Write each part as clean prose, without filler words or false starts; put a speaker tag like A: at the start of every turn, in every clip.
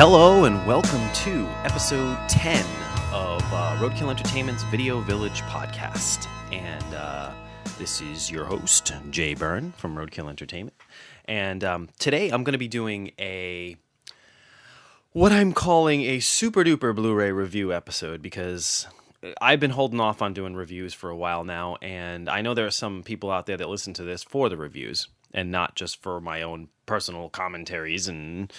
A: Hello and welcome to episode 10 of Roadkill Entertainment's Video Village podcast. And this is your host, Jay Byrne from Roadkill Entertainment. And today I'm going to be doing what I'm calling a super duper Blu-ray review episode, because I've been holding off on doing reviews for a while now. And I know there are some people out there that listen to this for the reviews and not just for my own personal commentaries and,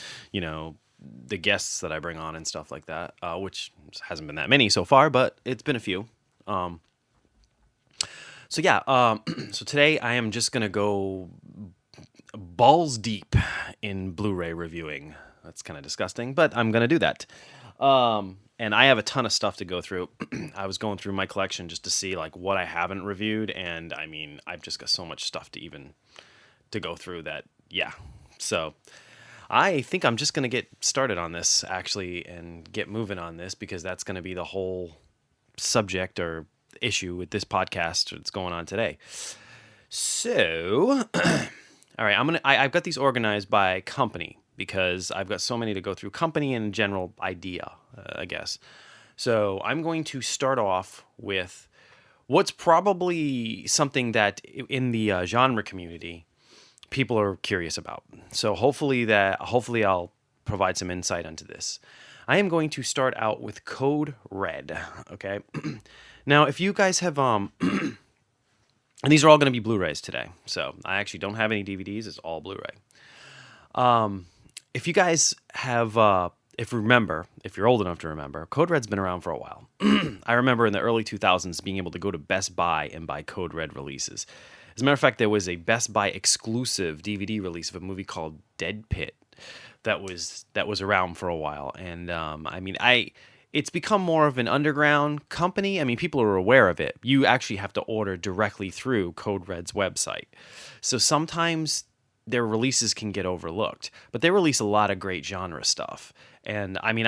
A: the guests that I bring on and stuff like that, which hasn't been that many so far, but it's been a few. So today I am just going to go balls deep in Blu-ray reviewing. That's kind of disgusting, but I'm going to do that. And I have a ton of stuff to go through. I was going through my collection just to see what I haven't reviewed, and I mean, I've just got so much stuff to go through that, yeah. So I think I'm just going to get started on this, actually, and get moving on this, because that's going to be the whole subject or issue with this podcast that's going on today. So, all right, I've got these organized by company, because I've got so many to go through. Company and general idea, I guess. So I'm going to start off with what's probably something that in the genre community people are curious about. So hopefully I'll provide some insight into this. I am going to start out with Code Red, okay? Now, if you guys have and these are all going to be Blu-rays today. So I actually don't have any DVDs, it's all Blu-ray. If you guys have if you're old enough to remember, Code Red's been around for a while. I remember in the early 2000s being able to go to Best Buy and buy Code Red releases. As a matter of fact, there was a Best Buy exclusive DVD release of a movie called Dead Pit that was around for a while. And it's become more of an underground company. I mean, people are aware of it. You actually have to order directly through Code Red's website. So sometimes their releases can get overlooked, but they release a lot of great genre stuff. And I mean,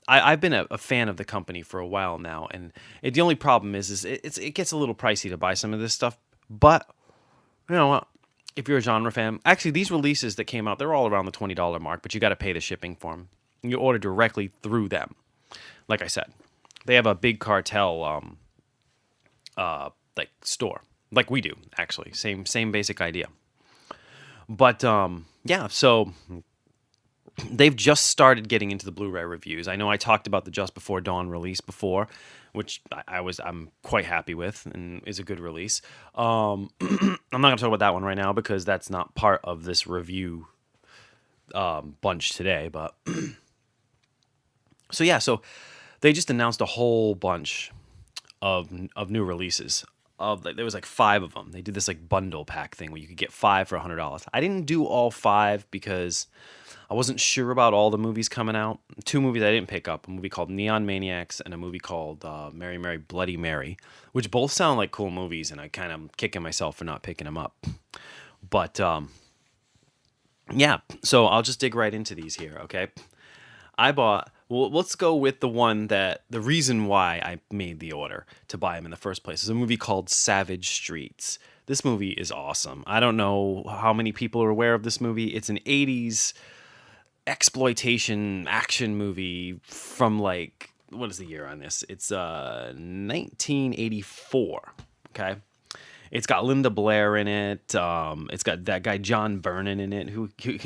A: I've been a fan of the company for a while now, and the only problem is it gets a little pricey to buy some of this stuff. But you know what? If you're a genre fan, actually these releases that came out, they're all around the $20 mark, but you got to pay the shipping for them. You order directly through them. Like I said, they have a big cartel store, like we do, actually. Same basic idea. But so they've just started getting into the Blu-ray reviews. I know I talked about the Just Before Dawn release before, which I'm quite happy with and is a good release. I'm not going to talk about that one right now because that's not part of this review bunch today. But so they just announced a whole bunch of new releases. There was 5 of them. They did this bundle pack thing where you could get 5 for $100. I didn't do all 5 because I wasn't sure about all the movies coming out. 2 movies I didn't pick up, a movie called Neon Maniacs and a movie called Mary Mary Bloody Mary, which both sound like cool movies, and I kind of kicking myself for not picking them up. But so I'll just dig right into these here, okay? Let's go with the reason why I made the order to buy them in the first place is a movie called Savage Streets. This movie is awesome. I don't know how many people are aware of this movie. It's an 80s exploitation action movie from what is the year on this? It's 1984, okay? It's got Linda Blair in it. It's got that guy John Vernon in it,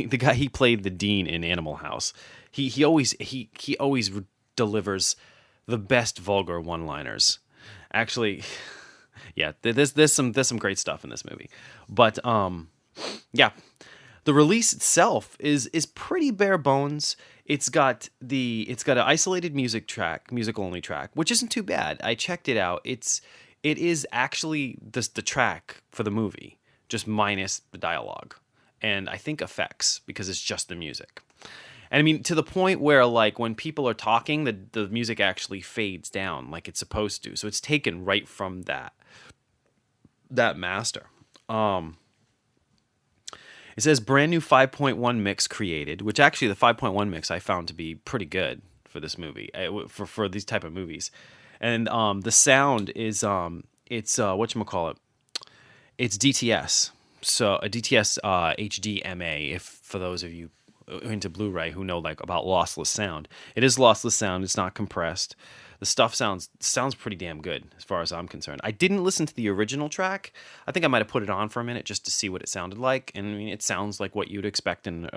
A: the guy he played the dean in Animal House. He always delivers the best vulgar one-liners. Actually, yeah, there's some great stuff in this movie. But the release itself is pretty bare bones. It's got an isolated music only track, which isn't too bad. I checked it out. It is actually the track for the movie, just minus the dialogue, and I think effects, because it's just the music. And I mean, to the point where when people are talking, the music actually fades down like it's supposed to. So it's taken right from that master. It says brand new 5.1 mix created, which actually the 5.1 mix I found to be pretty good for this movie, for these type of movies. And the sound is it's whatchamacallit? It's DTS. So a DTS HDMA, if for those of you into Blu-ray who know like about lossless sound. It is lossless sound. It's not compressed. The stuff sounds pretty damn good as far as I'm concerned. I didn't listen to the original track. I think I might have put it on for a minute just to see what it sounded like. And I mean, it sounds like what you'd expect an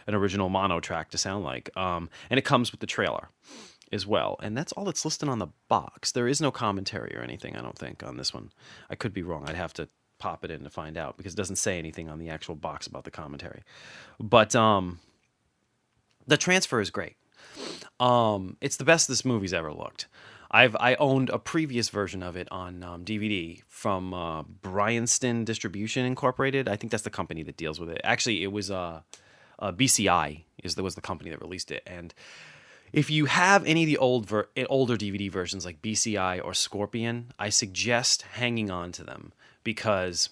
A: original mono track to sound like. And it comes with the trailer as well. And that's all that's listed on the box. There is no commentary or anything, I don't think, on this one. I could be wrong. I'd have to pop it in to find out because it doesn't say anything on the actual box about the commentary. But the transfer is great. It's the best this movie's ever looked. I owned a previous version of it on DVD from Bryanston Distribution Incorporated. I think that's the company that deals with it. Actually, it was BCI was the company that released it. And if you have any of the older DVD versions like BCI or Scorpion, I suggest hanging on to them because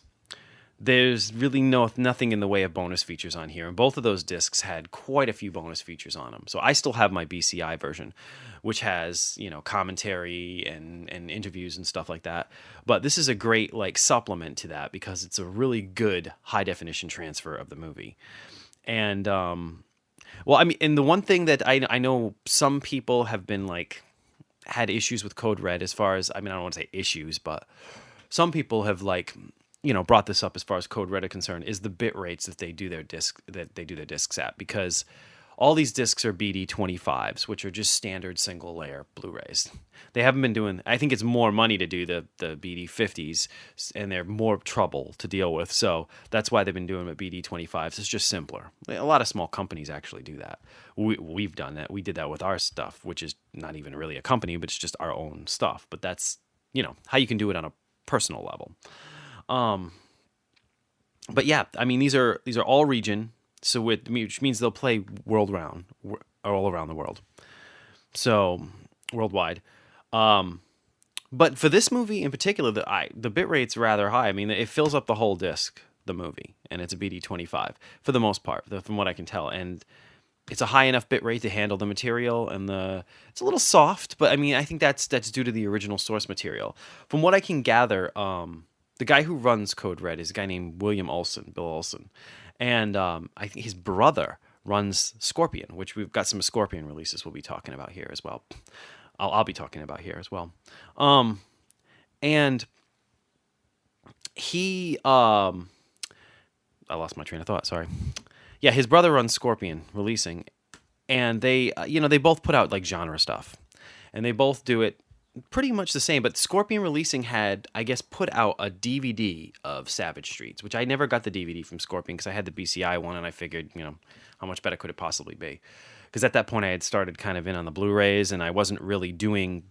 A: there's really nothing in the way of bonus features on here. And both of those discs had quite a few bonus features on them. So I still have my BCI version, which has, commentary and interviews and stuff like that. But this is a great like supplement to that because it's a really good high definition transfer of the movie. And well, I mean, and the one thing that I know some people have been like had issues with Code Red as far as, I mean, I don't want to say issues, but some people have like, brought this up as far as Code Red are concerned, is the bit rates that they do their discs at, because all these discs are BD25s, which are just standard single layer Blu-rays. They haven't been doing, I think it's more money to do the BD50s, and they're more trouble to deal with. So that's why they've been doing with BD25s. It's just simpler. A lot of small companies actually do that. We've done that. We did that with our stuff, which is not even really a company, but it's just our own stuff. But that's, how you can do it on a personal level. But yeah, I mean, these are all region, so which means they'll play all around the world, so worldwide. But for this movie in particular, the bit rate's rather high. I mean, it fills up the whole disc, the movie, and it's a BD25 for the most part, from what I can tell, and it's a high enough bit rate to handle the material, and it's a little soft, but I mean, I think that's due to the original source material. From what I can gather, the guy who runs Code Red is a guy named Bill Olson. And I think his brother runs Scorpion, which we've got some Scorpion releases we'll be talking about here as well. I'll be talking about here as well. And he, I lost my train of thought, sorry. Yeah, his brother runs Scorpion releasing, and they both put out like genre stuff, and they both do it pretty much the same, but Scorpion Releasing had, I guess, put out a DVD of Savage Streets, which I never got the DVD from Scorpion because I had the BCI one, and I figured, how much better could it possibly be? Because at that point I had started kind of in on the Blu-rays, and I wasn't really doing,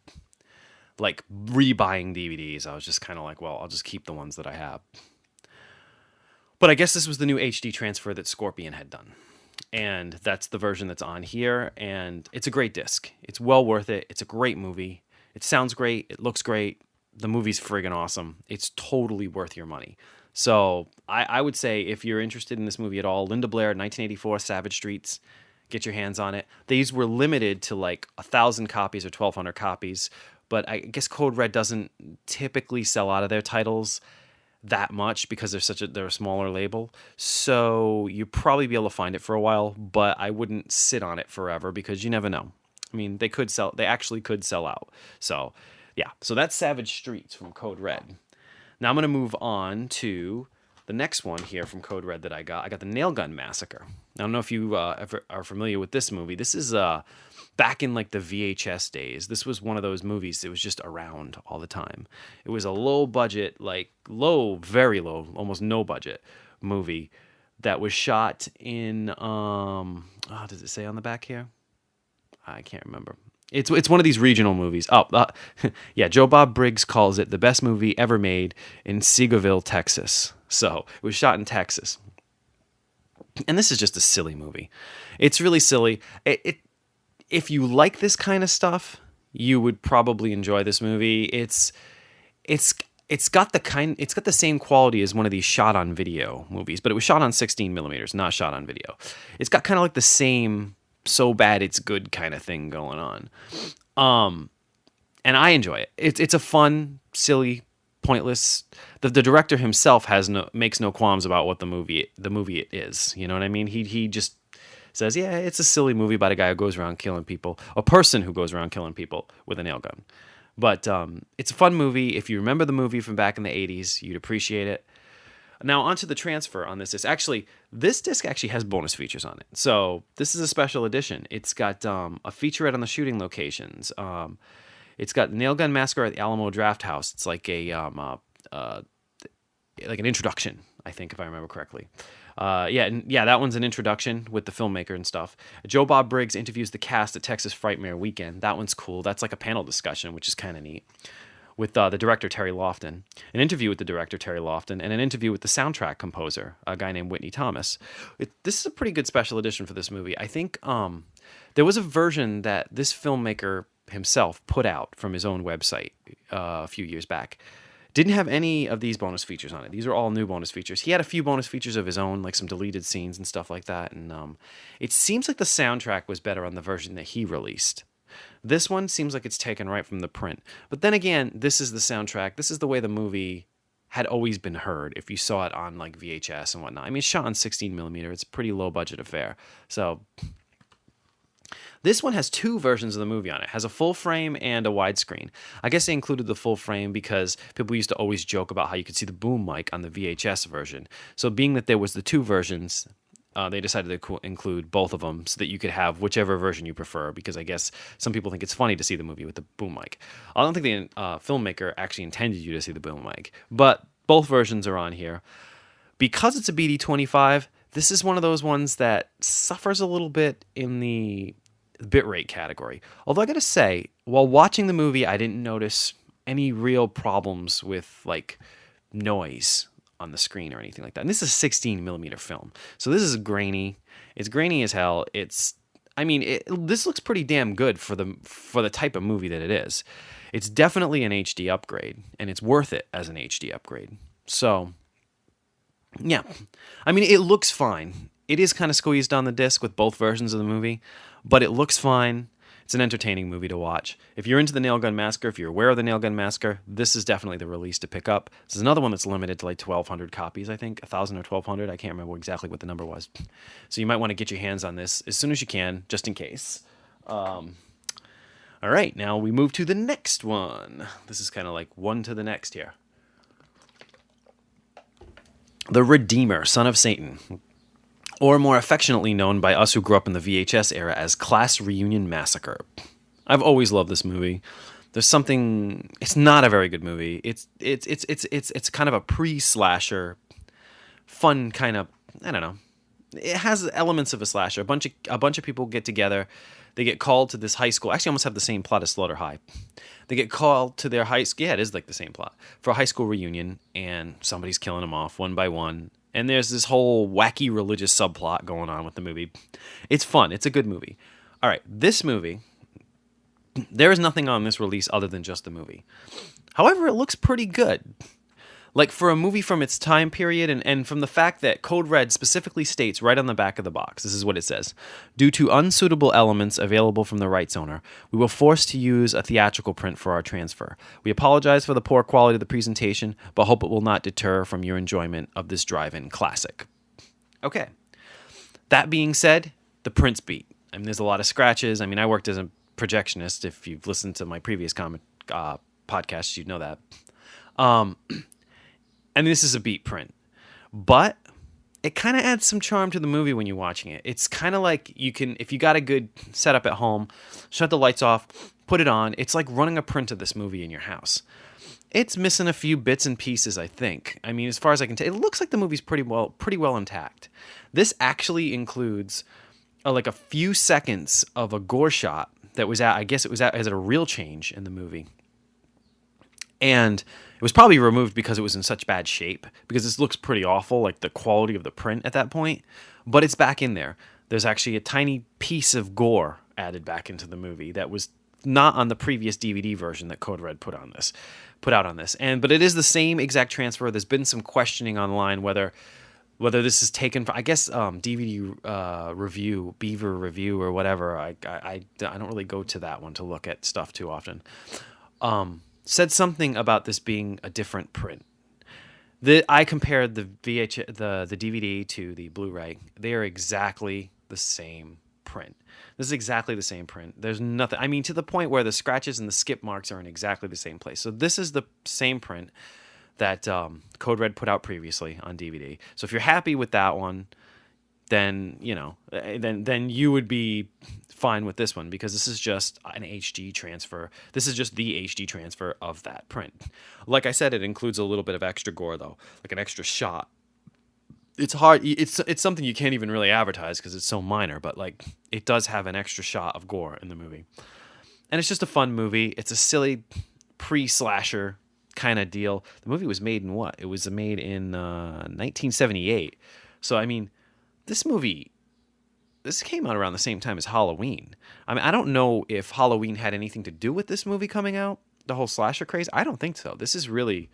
A: like, rebuying DVDs. I was just kind of like, well, I'll just keep the ones that I have. But I guess this was the new HD transfer that Scorpion had done. And that's the version that's on here, and it's a great disc. It's well worth it. It's a great movie. It sounds great. It looks great. The movie's friggin' awesome. It's totally worth your money. So I would say if you're interested in this movie at all, Linda Blair, 1984, Savage Streets, get your hands on it. These were limited to like 1,000 copies or 1,200 copies, but I guess Code Red doesn't typically sell out of their titles that much because they're a smaller label. So you'll probably be able to find it for a while, but I wouldn't sit on it forever because you never know. I mean, they actually could sell out. So, yeah. So that's Savage Streets from Code Red. Now I'm going to move on to the next one here from Code Red that I got. I got the Nailgun Massacre. I don't know if you ever are familiar with this movie. This is back in like the VHS days. This was one of those movies that was just around all the time. It was a low budget, very low, almost no budget movie that was shot in, does it say on the back here? I can't remember. It's one of these regional movies. Yeah, Joe Bob Briggs calls it the best movie ever made in Seagoville, Texas. So it was shot in Texas. And this is just a silly movie. It's really silly. If you like this kind of stuff, you would probably enjoy this movie. It's got the same quality as one of these shot on video movies, but it was shot on 16 millimeters, not shot on video. It's got kind of like the same so bad it's good kind of thing going on. And I enjoy it. It's a fun, silly, pointless. The director himself makes no qualms about what the movie it is. You know what I mean? He just says, yeah, it's a silly movie about a guy who goes around killing people, a person who goes around killing people with a nail gun. But it's a fun movie. If you remember the movie from back in the 80s, you'd appreciate it. Now, onto the transfer on this disc. Actually, this disc actually has bonus features on it. So this is a special edition. It's got a featurette on the shooting locations. It's got Nail Gun Massacre at the Alamo Draft House. It's like like an introduction, I think, if I remember correctly. That one's an introduction with the filmmaker and stuff. Joe Bob Briggs interviews the cast at Texas Frightmare Weekend. That one's cool. That's like a panel discussion, which is kind of neat. With the director, Terry Lofton. An interview with the director, Terry Lofton, and an interview with the soundtrack composer, a guy named Whitney Thomas. This is a pretty good special edition for this movie. I think there was a version that this filmmaker himself put out from his own website a few years back. Didn't have any of these bonus features on it. These are all new bonus features. He had a few bonus features of his own, like some deleted scenes and stuff like that. And it seems like the soundtrack was better on the version that he released. This one seems like it's taken right from the print. But then again, this is the soundtrack. This is the way the movie had always been heard if you saw it on like VHS and whatnot. I mean, it's shot on 16 millimeter. It's a pretty low budget affair. So this one has two versions of the movie on it. It has a full frame and a widescreen. I guess they included the full frame because people used to always joke about how you could see the boom mic on the VHS version. So being that there was the two versions, they decided to include both of them so that you could have whichever version you prefer, because I guess some people think it's funny to see the movie with the boom mic. I don't think the filmmaker actually intended you to see the boom mic, but both versions are on here. Because it's a BD25, this is one of those ones that suffers a little bit in the bitrate category. Although I gotta say, while watching the movie, I didn't notice any real problems with like noise on the screen or anything like that. And this is a 16 millimeter film. So this is grainy. It's grainy as hell. This looks pretty damn good for the type of movie that it is. It's definitely an HD upgrade, and it's worth it as an HD upgrade. So, yeah. I mean, it looks fine. It is kind of squeezed on the disc with both versions of the movie, but it looks fine. It's an entertaining movie to watch. If you're into the Nail Gun Massacre, if you're aware of the Nail Gun Massacre, this is definitely the release to pick up. This is another one that's limited to like 1,200 copies, I think. 1,000 or 1,200. I can't remember exactly what the number was. So you might want to get your hands on this as soon as you can, just in case. All right, now we move to the next one. This is kind of like one to the next here. The Redeemer, Son of Satan. Or more affectionately known by us who grew up in the VHS era as Class Reunion Massacre. I've always loved this movie. There's something. It's not a very good movie. It's kind of a pre-slasher, fun kind of. I don't know. It has elements of a slasher. A bunch of people get together. They get called to this high school. Actually, almost have the same plot as Slaughter High. They get called to their high school. Yeah, it is like the same plot for a high school reunion, and somebody's killing them off one by one. And there's this whole wacky religious subplot going on with the movie. It's fun. It's a good movie. All right, this movie, there is nothing on this release other than just the movie. However, it looks pretty good. Like for a movie from its time period, and from the fact that Code Red specifically states right on the back of the box, this is what it says: due to unsuitable elements available from the rights owner, we were forced to use a theatrical print for our transfer. We apologize for the poor quality of the presentation, but hope it will not deter from your enjoyment of this drive-in classic. Okay. That being said, the print's beat. I mean, there's a lot of scratches. I mean, I worked as a projectionist. If you've listened to my previous podcasts, you'd know that. And this is a beat print, but it kind of adds some charm to the movie when you're watching it. It's kind of like you can, if you got a good setup at home, shut the lights off, put it on. It's like running a print of this movie in your house. It's missing a few bits and pieces, I think. I mean, as far as I can tell, it looks like the movie's pretty well intact. This actually includes like a few seconds of a gore shot that was at, I guess it was at as a real change in the movie. And it was probably removed because it was in such bad shape, because this looks pretty awful, like the quality of the print at that point. But it's back in there. There's actually a tiny piece of gore added back into the movie that was not on the previous DVD version that Code Red put out on this. But it is the same exact transfer. There's been some questioning online whether this is taken from, I guess, DVD review, Beaver review or whatever. I don't really go to that one to look at stuff too often. Said something about this being a different print. I compared the DVD to the Blu-ray. They are exactly the same print. This is exactly the same print. There's nothing, I mean, to the point where the scratches and the skip marks are in exactly the same place. So this is the same print that Code Red put out previously on DVD. So if you're happy with that one, then then you would be fine with this one, because this is just an HD transfer. This is just the HD transfer of that print. Like I said, it includes a little bit of extra gore though, like an extra shot. It's hard. It's something you can't even really advertise because it's so minor, but like it does have an extra shot of gore in the movie, and it's just a fun movie. It's a silly pre-slasher kind of deal. The movie was made in what? It was made in 1978. So I mean, this came out around the same time as Halloween. I mean, I don't know if Halloween had anything to do with this movie coming out, the whole slasher craze. I don't think so. This is really,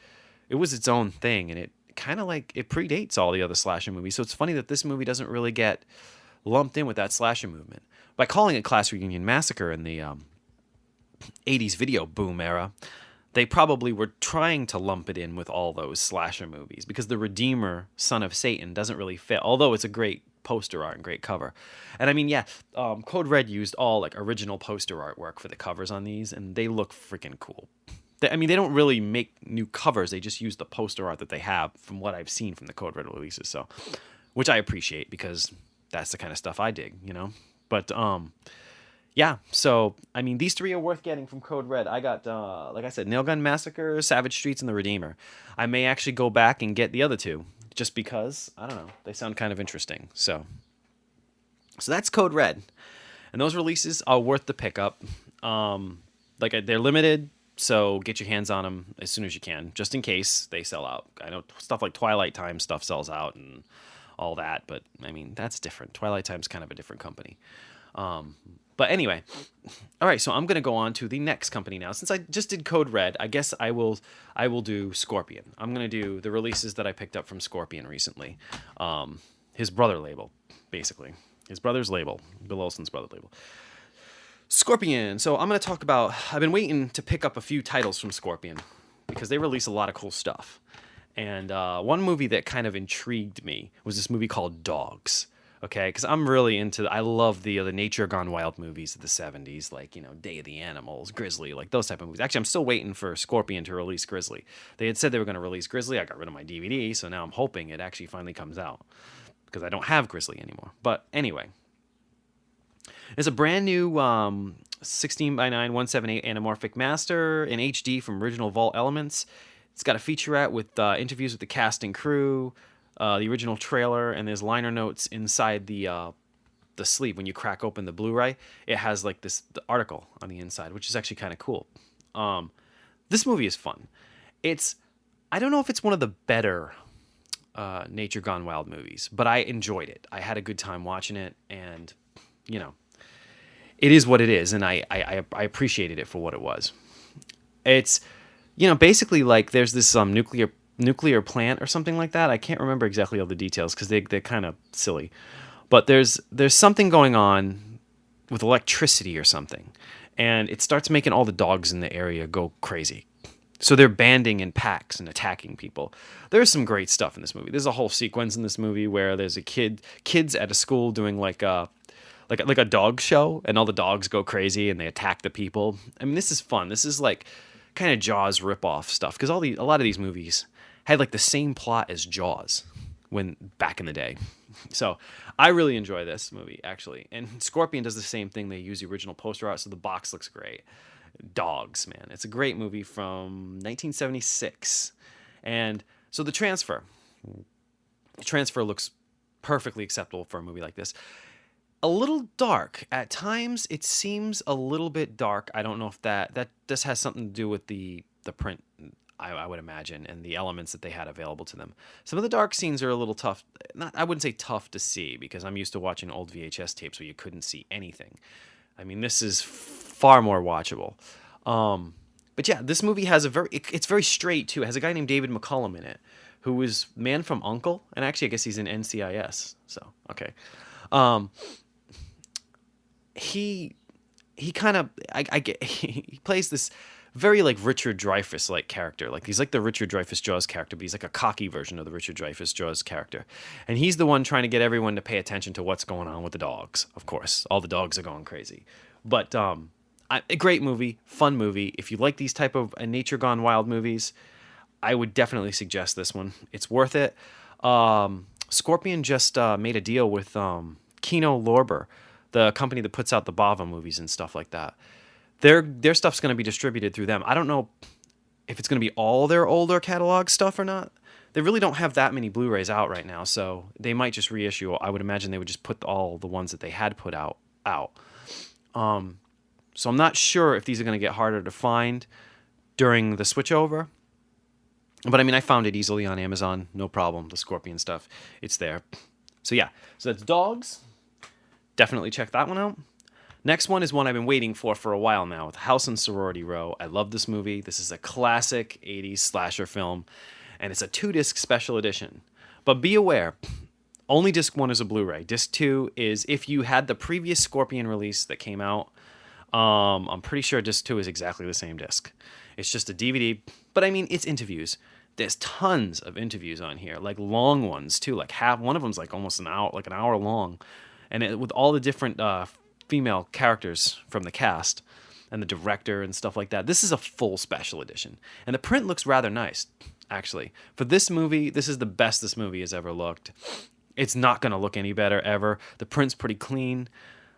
A: it was its own thing, and it kind of like, it predates all the other slasher movies. So it's funny that this movie doesn't really get lumped in with that slasher movement. By calling it Class Reunion Massacre in the 80s video boom era, they probably were trying to lump it in with all those slasher movies, because the Redeemer, Son of Satan, doesn't really fit, although it's a great poster art and great cover. And I mean, yeah, Code Red used all like original poster artwork for the covers on these, and they look freaking cool. I mean, they don't really make new covers. They just use the poster art that they have from what I've seen from the Code Red releases. So, which I appreciate, because that's the kind of stuff I dig, But, yeah, so, I mean, these three are worth getting from Code Red. I got, like I said, Nailgun Massacre, Savage Streets, and The Redeemer. I may actually go back and get the other two, just because, I don't know, they sound kind of interesting. So that's Code Red. And those releases are worth the pickup. They're limited, so get your hands on them as soon as you can, just in case they sell out. I know stuff like Twilight Time stuff sells out and all that, but, I mean, that's different. Twilight Time's kind of a different company. But anyway, all right, so I'm going to go on to the next company now. Since I just did Code Red, I guess I will do Scorpion. I'm going to do the releases that I picked up from Scorpion recently. His brother label, basically. His brother's label, Bill Olsen's brother label. Scorpion. So I'm going to talk about, I've been waiting to pick up a few titles from Scorpion because they release a lot of cool stuff. And one movie that kind of intrigued me was this movie called Dogs. Okay, because I'm really I love the Nature Gone Wild movies of the 70s, like, Day of the Animals, Grizzly, like those type of movies. Actually, I'm still waiting for Scorpion to release Grizzly. They had said they were going to release Grizzly. I got rid of my DVD, so now I'm hoping it actually finally comes out, because I don't have Grizzly anymore. But anyway, it's a brand new 16:9 178 anamorphic master in HD from Original Vault Elements. It's got a featurette with interviews with the cast and crew, the original trailer, and there's liner notes inside the sleeve. When you crack open the Blu-ray, it has like the article on the inside, which is actually kind of cool. This movie is fun. I don't know if it's one of the better Nature Gone Wild movies, but I enjoyed it. I had a good time watching it, and it is what it is, and I appreciated it for what it was. It's basically like there's this nuclear plant or something like that. I can't remember exactly all the details because they're kind of silly. But there's something going on with electricity or something, and it starts making all the dogs in the area go crazy. So they're banding in packs and attacking people. There's some great stuff in this movie. There's a whole sequence in this movie where there's kids at a school doing like a dog show, and all the dogs go crazy and they attack the people. I mean, this is fun. This is like kind of Jaws ripoff stuff, because a lot of these movies had like the same plot as Jaws back in the day. So I really enjoy this movie, actually. And Scorpion does the same thing. They use the original poster art, so the box looks great. Dogs, man. It's a great movie from 1976. And so the transfer looks perfectly acceptable for a movie like this. A little dark. At times, it seems a little bit dark. I don't know if that just has something to do with the print, I would imagine, and the elements that they had available to them. Some of the dark scenes are a little tough. I wouldn't say tough to see, because I'm used to watching old VHS tapes where you couldn't see anything. I mean, this is far more watchable. But yeah, this movie has it's very straight too. It has a guy named David McCullum in it, who was Man from U.N.C.L.E., and actually I guess he's in NCIS. So, okay. He kind of, he plays this very like Richard Dreyfuss like character. Like he's like the Richard Dreyfuss Jaws character, but he's like a cocky version of the Richard Dreyfuss Jaws character. And he's the one trying to get everyone to pay attention to what's going on with the dogs. Of course, all the dogs are going crazy. But a great movie, fun movie. If you like these type of nature gone wild movies, I would definitely suggest this one. It's worth it. Scorpion just made a deal with Kino Lorber, the company that puts out the Bava movies and stuff like that. Their stuff's going to be distributed through them. I don't know if it's going to be all their older catalog stuff or not. They really don't have that many Blu-rays out right now, so they might just reissue. I would imagine they would just put all the ones that they had put out. So I'm not sure if these are going to get harder to find during the switchover. But I mean, I found it easily on Amazon, no problem. The Scorpion stuff, it's there. So yeah, so that's Dogs. Definitely check that one out. Next one is one I've been waiting for a while now, with House and Sorority Row. I love this movie. This is a classic 80s slasher film, and it's a 2-disc special edition. But be aware, only disc 1 is a Blu-ray. Disc 2 is if you had the previous Scorpion release that came out. I'm pretty sure disc 2 is exactly the same disc. It's just a DVD, but I mean, it's interviews. There's tons of interviews on here, like long ones too. Like one of them's like almost an hour long, and with all the different female characters from the cast and the director and stuff like that. This is a full special edition, and the print looks rather nice, actually. For this movie, this is the best this movie has ever looked. It's not going to look any better ever. The print's pretty clean.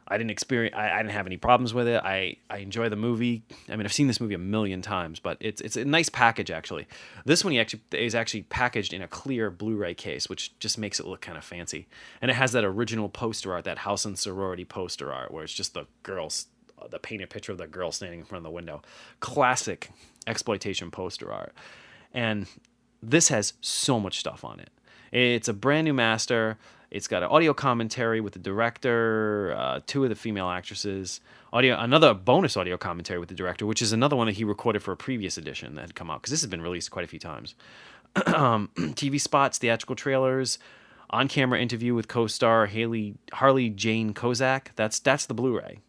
A: I didn't have any problems with it. I enjoy the movie. I mean, I've seen this movie a million times, but it's a nice package, actually. This one is actually packaged in a clear Blu-ray case, which just makes it look kind of fancy. And it has that original poster art, that House and Sorority poster art, where it's just the painted picture of the girl standing in front of the window. Classic exploitation poster art. And this has so much stuff on it. It's a brand new master. It's got an audio commentary with the director, 2 of the female actresses, another bonus audio commentary with the director, which is another one that he recorded for a previous edition that had come out, because this has been released quite a few times. TV spots, theatrical trailers, on-camera interview with co-star Harley Jane Kozak. That's the Blu-ray.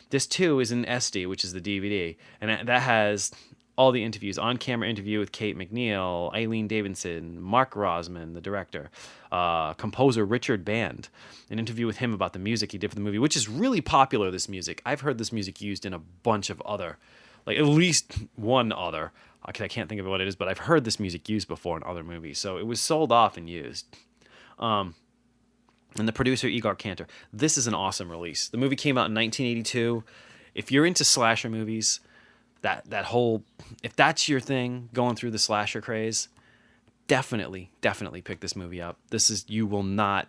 A: Disc 2 is an SD, which is the DVD, and that has all the interviews. On-camera interview with Kate McNeil, Eileen Davidson, Mark Rosman, the director, composer Richard Band, an interview with him about the music he did for the movie, which is really popular, this music. I've heard this music used in a bunch of other, like at least one other, I can't think of what it is, but I've heard this music used before in other movies, so it was sold off and used. And the producer, Igor Cantor. This is an awesome release. The movie came out in 1982. If you're into slasher movies, that whole, if that's your thing, going through the slasher craze, definitely pick this movie up. You will not,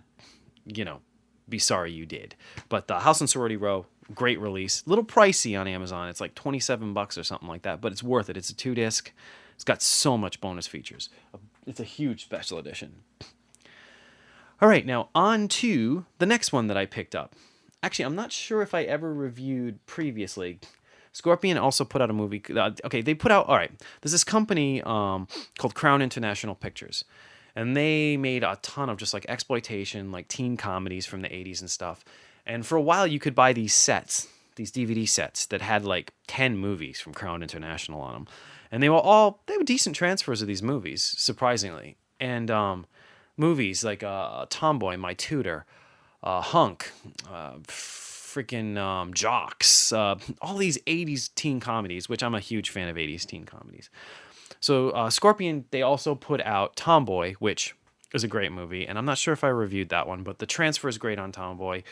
A: be sorry you did. But the House and Sorority Row, great release. A little pricey on Amazon. It's like $27 or something like that, but it's worth it. It's a 2-disc. It's got so much bonus features. It's a huge special edition. All right, now on to the next one that I picked up. Actually, I'm not sure if I ever reviewed previously. Scorpion also put out a movie. They put out, all right, there's this company called Crown International Pictures. And they made a ton of just like exploitation, like teen comedies from the 80s and stuff. And for a while, you could buy these sets, these DVD sets that had like 10 movies from Crown International on them. And they were decent transfers of these movies, surprisingly. And movies like Tomboy, My Tutor, Hunk, freaking Jocks, all these 80s teen comedies, which I'm a huge fan of 80s teen comedies. So Scorpion, they also put out Tomboy, which is a great movie, and I'm not sure if I reviewed that one, but the transfer is great on Tomboy.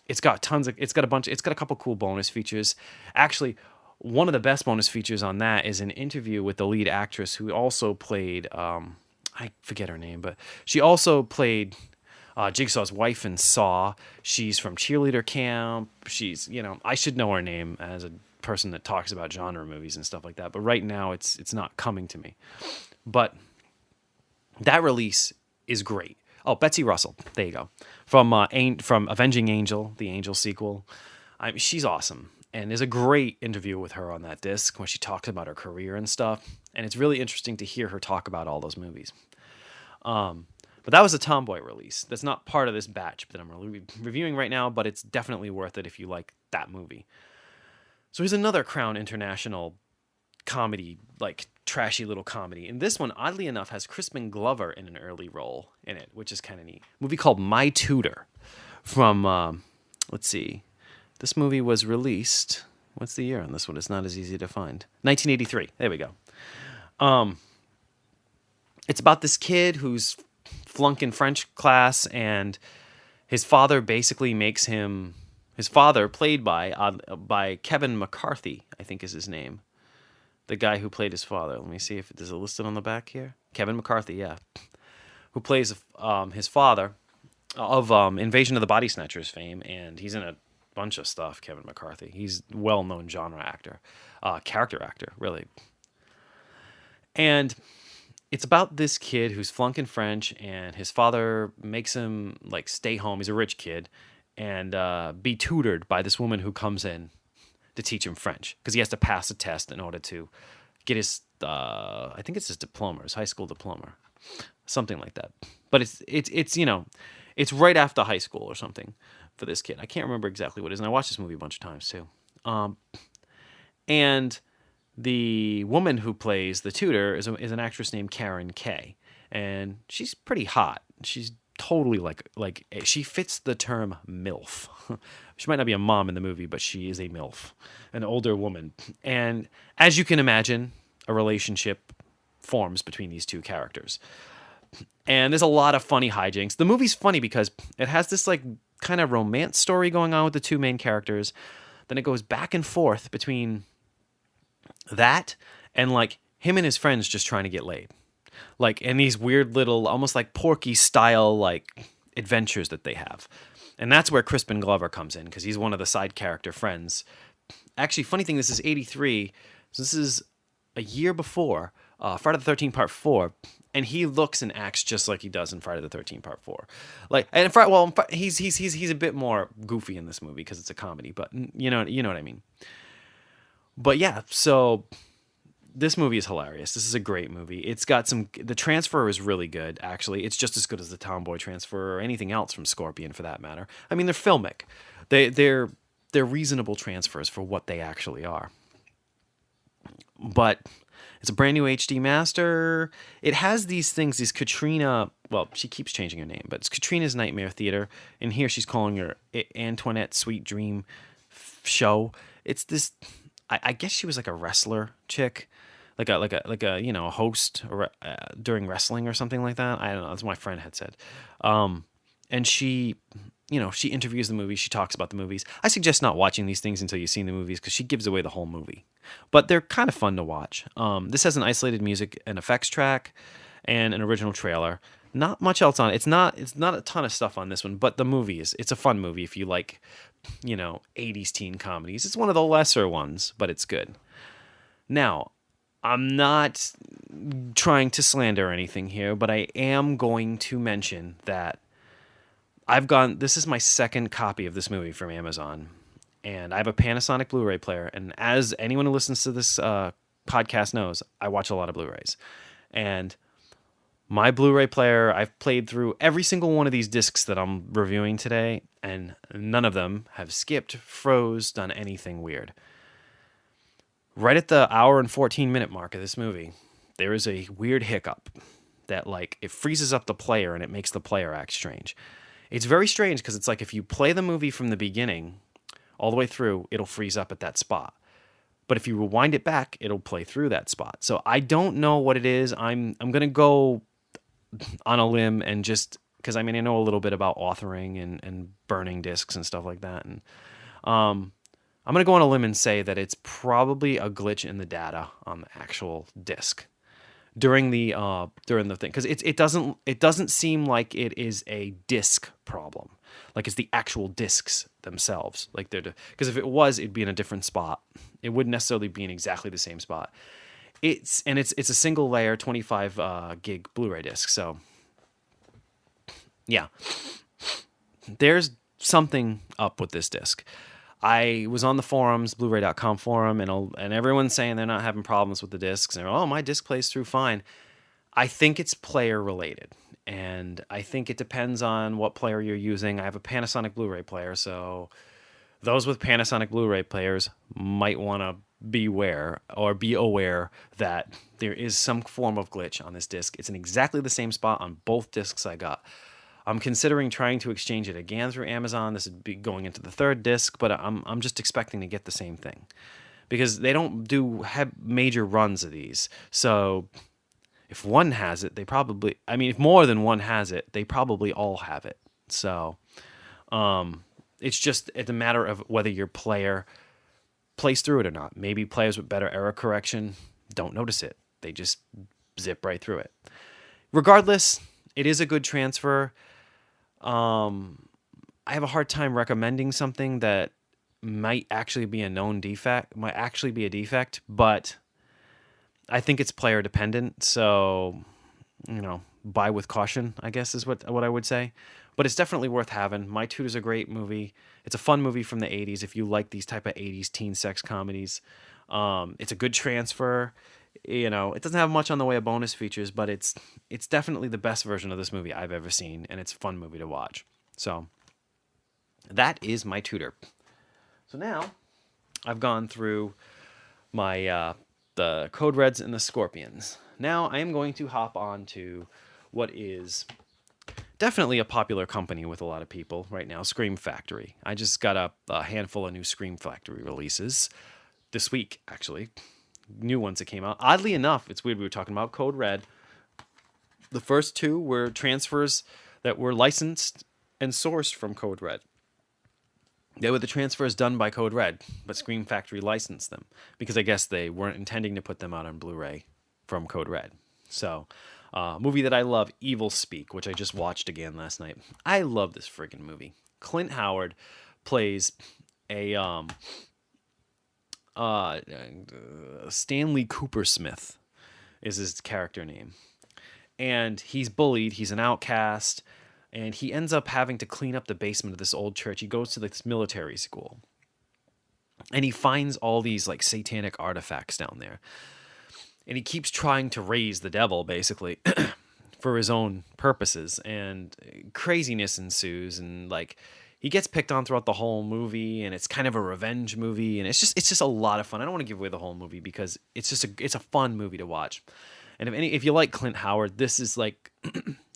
A: It's got a couple cool bonus features. Actually, one of the best bonus features on that is an interview with the lead actress who also played, I forget her name, but she also played Jigsaw's wife in Saw. She's from Cheerleader Camp. She's, I should know her name as a person that talks about genre movies and stuff like that, but right now it's not coming to me. But that release is great. Oh, Betsy Russell, there you go, from Avenging Angel, the Angel sequel. She's awesome, and there's a great interview with her on that disc where she talks about her career and stuff, and it's really interesting to hear her talk about all those movies. But that was a Tomboy release. That's not part of this batch that I'm reviewing right now, but it's definitely worth it if you like that movie. So here's another Crown International comedy, like trashy little comedy. And this one, oddly enough, has Crispin Glover in an early role in it, which is kind of neat. A movie called My Tutor from, let's see, this movie was released, what's the year on this one? It's not as easy to find. 1983. There we go. It's about this kid who's flunking French class, and his father basically makes him, his father, played by Kevin McCarthy, I think is his name. The guy who played his father. Let me see if there's a listed on the back here. Kevin McCarthy, yeah. Who plays his father of Invasion of the Body Snatchers fame, and he's in a bunch of stuff, Kevin McCarthy. He's a well-known genre actor, character actor, really. And it's about this kid who's flunking French, and his father makes him like stay home. He's a rich kid, and be tutored by this woman who comes in to teach him French because he has to pass a test in order to get his, I think it's his diploma, his high school diploma, something like that. But it's you know, it's right after high school or something for this kid. I can't remember exactly what it is, and I watched this movie a bunch of times too. And the woman who plays the tutor is an actress named Karen Kay, and she's pretty hot. She's totally like she fits the term MILF. She might not be a mom in the movie, but she is a MILF, an older woman. And as you can imagine, a relationship forms between these two characters. And there's a lot of funny hijinks. The movie's funny because it has this like kind of romance story going on with the two main characters. Then it goes back and forth between that and like him and his friends just trying to get laid. Like in these weird little, almost like Porky style like adventures that they have. And that's where Crispin Glover comes in because he's one of the side character friends. Actually, funny thing, this is 83. So this is a year before Friday the 13th Part 4. And he looks and acts just like he does in Friday the 13th Part 4. Like, and he's a bit more goofy in this movie because it's a comedy, but you know what I mean. But yeah, so this movie is hilarious. This is a great movie. It's got the transfer is really good, actually. It's just as good as the Tomboy transfer or anything else from Scorpion for that matter. I mean, they're filmic. They're reasonable transfers for what they actually are. But it's a brand new HD master. It has these things, these Katrina, well, she keeps changing her name, but it's Katrina's Nightmare Theater. And here she's calling her Antoinette's Sweet Dream Show. It's this, I guess she was like a wrestler chick, like a you know, a host during wrestling or something like that. I don't know. That's what my friend had said. And she, you know, she interviews the movies. She talks about the movies. I suggest not watching these things until you've seen the movies because she gives away the whole movie. But they're kind of fun to watch. This has an isolated music and effects track and an original trailer. Not much else on it. It's not a ton of stuff on this one, but the movie it's a fun movie if you like, you know, 80s teen comedies. It's one of the lesser ones, but it's good. Now, I'm not trying to slander anything here, but I am going to mention that this is my second copy of this movie from Amazon, and I have a Panasonic Blu-ray player, and as anyone who listens to this podcast knows, I watch a lot of Blu-rays. And my Blu-ray player, I've played through every single one of these discs that I'm reviewing today, and none of them have skipped, froze, done anything weird. Right at the hour and 14-minute mark of this movie, there is a weird hiccup that, like, it freezes up the player and it makes the player act strange. It's very strange because it's like if you play the movie from the beginning all the way through, it'll freeze up at that spot. But if you rewind it back, it'll play through that spot. So I don't know what it is. I'm going to go on a limb and just, because I mean, I know a little bit about authoring and burning discs and stuff like that. And I'm going to go on a limb and say that it's probably a glitch in the data on the actual disc during the thing, because it doesn't seem like it is a disc problem, like it's the actual discs themselves, like because if it was, it'd be in a different spot. It wouldn't necessarily be in exactly the same spot. It's a single layer 25 gig Blu-ray disc. So yeah, there's something up with this disc. I was on the forums, Blu-ray.com forum, and everyone's saying they're not having problems with the discs. And oh, my disc plays through fine. I think it's player related, and I think it depends on what player you're using. I have a Panasonic Blu-ray player, so those with Panasonic Blu-ray players might want to beware or be aware that there is some form of glitch on this disc. It's in exactly the same spot on both discs I got. I'm considering trying to exchange it again through Amazon. This would be going into the third disc, but I'm just expecting to get the same thing because they don't have major runs of these. So if one has it, if more than one has it, they probably all have it. So it's a matter of whether your player plays through it or not. Maybe players with better error correction don't notice it. They just zip right through it. Regardless, it is a good transfer. I have a hard time recommending something that might actually be a defect, but I think it's player dependent. So, buy with caution, I guess is what I would say. But it's definitely worth having. My Tutor's a great movie. It's a fun movie from the 80s if you like these type of 80s teen sex comedies. It's a good transfer. It doesn't have much on the way of bonus features, but it's definitely the best version of this movie I've ever seen, and it's a fun movie to watch. So that is My Tutor. So now I've gone through my the Code Reds and the Scorpions. Now I am going to hop on to what is definitely a popular company with a lot of people right now, Scream Factory. I just got a handful of new Scream Factory releases this week, actually. New ones that came out. Oddly enough, it's weird, we were talking about Code Red. The first two were transfers that were licensed and sourced from Code Red. They were the transfers done by Code Red, but Scream Factory licensed them because I guess they weren't intending to put them out on Blu-ray from Code Red. So, movie that I love, Evil Speak, which I just watched again last night. I love this friggin' movie. Clint Howard plays a Stanley Cooper Smith is his character name. And he's bullied, he's an outcast, and he ends up having to clean up the basement of this old church. He goes to this military school. And he finds all these like satanic artifacts down there. And he keeps trying to raise the devil, basically, for his own purposes. And craziness ensues. And like he gets picked on throughout the whole movie. And it's kind of a revenge movie. And it's just a lot of fun. I don't want to give away the whole movie because it's a fun movie to watch. And if you like Clint Howard, this is like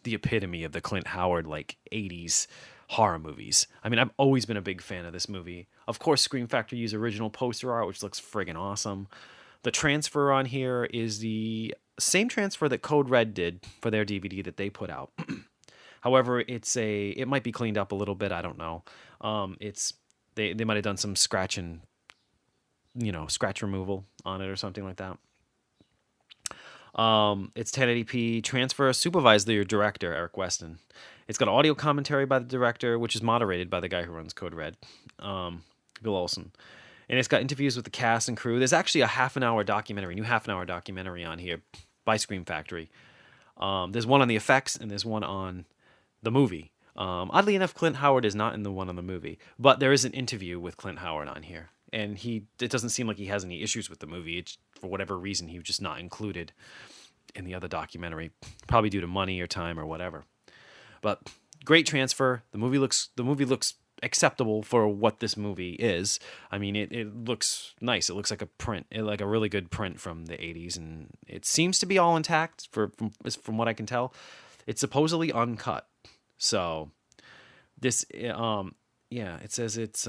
A: the epitome of the Clint Howard like 80s horror movies. I mean, I've always been a big fan of this movie. Of course, Scream Factory used original poster art, which looks friggin' awesome. The transfer on here is the same transfer that Code Red did for their DVD that they put out. However, it might be cleaned up a little bit. I don't know. They might have done some scratch removal on it or something like that. It's 1080p transfer, supervised by your director, Eric Weston. It's got audio commentary by the director, which is moderated by the guy who runs Code Red, Bill Olson. And it's got interviews with the cast and crew. There's actually a new half-an-hour documentary on here by Scream Factory. There's one on the effects and there's one on the movie. Oddly enough, Clint Howard is not in the one on the movie, but there is an interview with Clint Howard on here. And it doesn't seem like he has any issues with the movie. It's, for whatever reason, he was just not included in the other documentary, probably due to money or time or whatever. But great transfer. The movie looks acceptable for what this movie is. I mean, it looks nice. It looks like a print, like a really good print from the 80s, and it seems to be all intact from what I can tell. It's supposedly uncut. So this it says it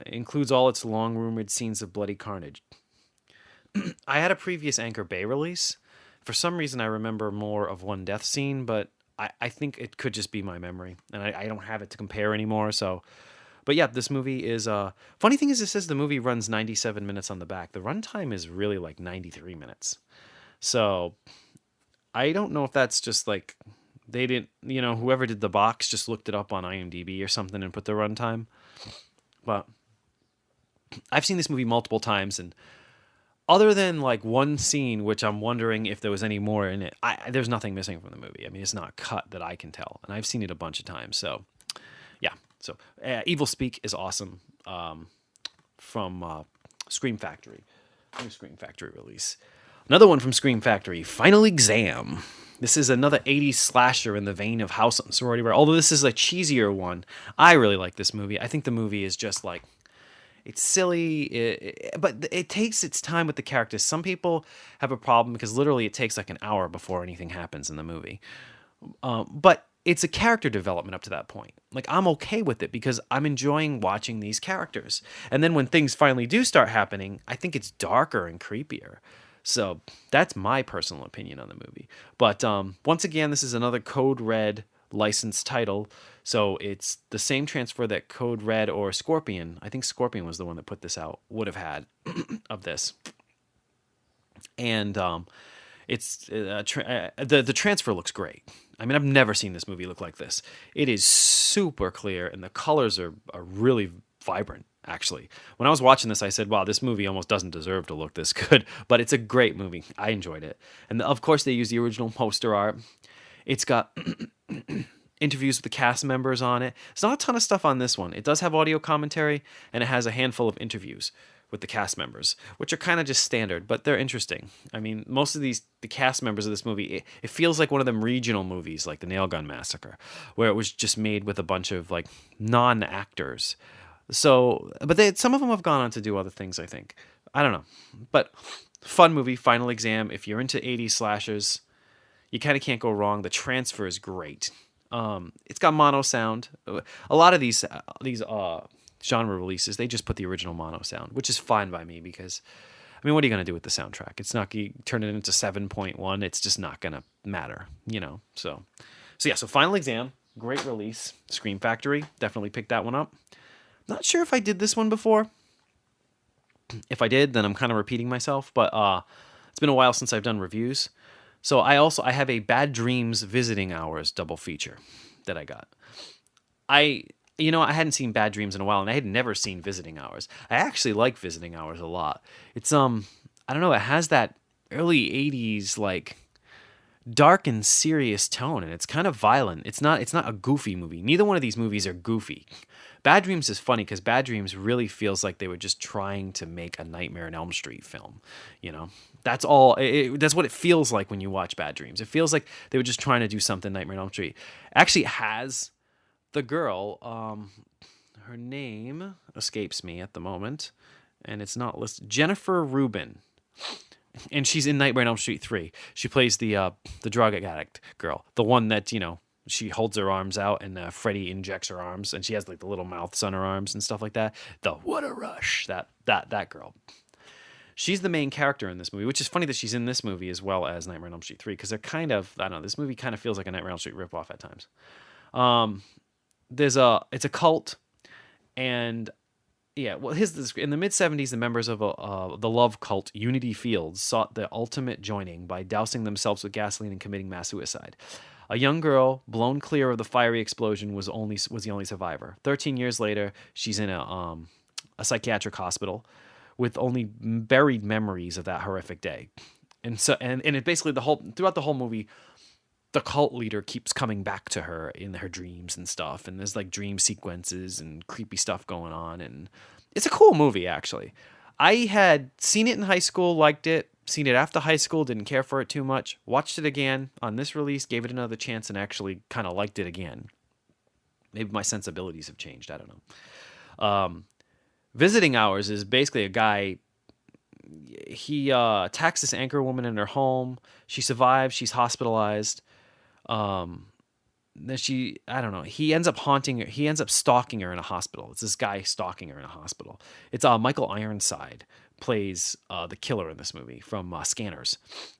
A: includes all its long-rumored scenes of bloody carnage. I had a previous Anchor Bay release. For some reason, I remember more of one death scene, but I think it could just be my memory, and I don't have it to compare anymore. So, but yeah, this movie is... funny thing is, it says the movie runs 97 minutes on the back. The runtime is really like 93 minutes. So, I don't know if that's just like... They didn't, whoever did the box just looked it up on IMDb or something and put the runtime. But I've seen this movie multiple times, and other than like one scene, which I'm wondering if there was any more in it, there's nothing missing from the movie. I mean, it's not cut that I can tell, and I've seen it a bunch of times. So, yeah. So, Evil Speak is awesome from Scream Factory. New Scream Factory release. Another one from Scream Factory, Final Exam. This is another 80s slasher in the vein of House on Sorority Row. Although this is a cheesier one, I really like this movie. I think the movie is just like, It's silly, but it takes its time with the characters. Some people have a problem because literally it takes like an hour before anything happens in the movie. But it's a character development up to that point. Like, I'm okay with it because I'm enjoying watching these characters. And then when things finally do start happening, I think it's darker and creepier. So that's my personal opinion on the movie. But once again, this is another Code Red licensed title. So it's the same transfer that Code Red or Scorpion, I think Scorpion was the one that put this out, would have had of this. And it's the transfer looks great. I mean, I've never seen this movie look like this. It is super clear, and the colors are really vibrant, actually. When I was watching this, I said, wow, this movie almost doesn't deserve to look this good, but it's a great movie. I enjoyed it. And of course, they use the original poster art. It's got interviews with the cast members on it. There's not a ton of stuff on this one. It does have audio commentary, and it has a handful of interviews with the cast members, which are kind of just standard, but they're interesting. I mean, most of the cast members of this movie, it feels like one of them regional movies, like the Nail Gun Massacre, where it was just made with a bunch of like non-actors. So, but some of them have gone on to do other things, I think. I don't know. But fun movie, Final Exam. If you're into 80s slashers, you kind of can't go wrong. The transfer is great. It's got mono sound. A lot of these genre releases, they just put the original mono sound, which is fine by me because, I mean, what are you going to do with the soundtrack? It's not, you turn it into 7.1, it's just not going to matter, you know? So yeah, so Final Exam, great release. Scream Factory, definitely picked that one up. Not sure if I did this one before. If I did, then I'm kind of repeating myself, but it's been a while since I've done reviews. So I have a Bad Dreams Visiting Hours double feature that I got. I hadn't seen Bad Dreams in a while, and I had never seen Visiting Hours. I actually like Visiting Hours a lot. It's I don't know, it has that early 80s like dark and serious tone, and it's kind of violent. It's not a goofy movie. Neither one of these movies are goofy. Bad Dreams is funny because Bad Dreams really feels like they were just trying to make a Nightmare on Elm Street film, you know? That's all. That's what it feels like when you watch Bad Dreams. It feels like they were just trying to do something Nightmare on Elm Street. Actually, it has the girl, her name escapes me at the moment, and it's not listed. Jennifer Rubin, and she's in Nightmare on Elm Street 3. She plays the drug addict girl, the one that, you know, she holds her arms out and Freddy injects her arms, and she has like the little mouths on her arms and stuff like that. The what a rush, that girl. She's the main character in this movie, which is funny that she's in this movie as well as Nightmare on Elm Street 3, because they're kind of, I don't know, this movie kind of feels like a Nightmare on Elm Street ripoff at times. It's a cult, and yeah, well, in the mid-70s, the members of the love cult Unity Fields sought the ultimate joining by dousing themselves with gasoline and committing mass suicide. A young girl, blown clear of the fiery explosion, was the only survivor. 13 years later, she's in a psychiatric hospital with only buried memories of that horrific day. And so, and it basically throughout the whole movie, the cult leader keeps coming back to her in her dreams and stuff. And there's like dream sequences and creepy stuff going on. And it's a cool movie, actually. I had seen it in high school, liked it. Seen it after high school, didn't care for it too much. Watched it again on this release, gave it another chance, and actually kind of liked it again. Maybe my sensibilities have changed. I don't know. Visiting Hours is basically a guy. He attacks this anchor woman in her home. She survives. She's hospitalized. Then I don't know. He ends up haunting her. He ends up stalking her in a hospital. It's this guy stalking her in a hospital. It's Michael Ironside plays the killer in this movie from Scanners.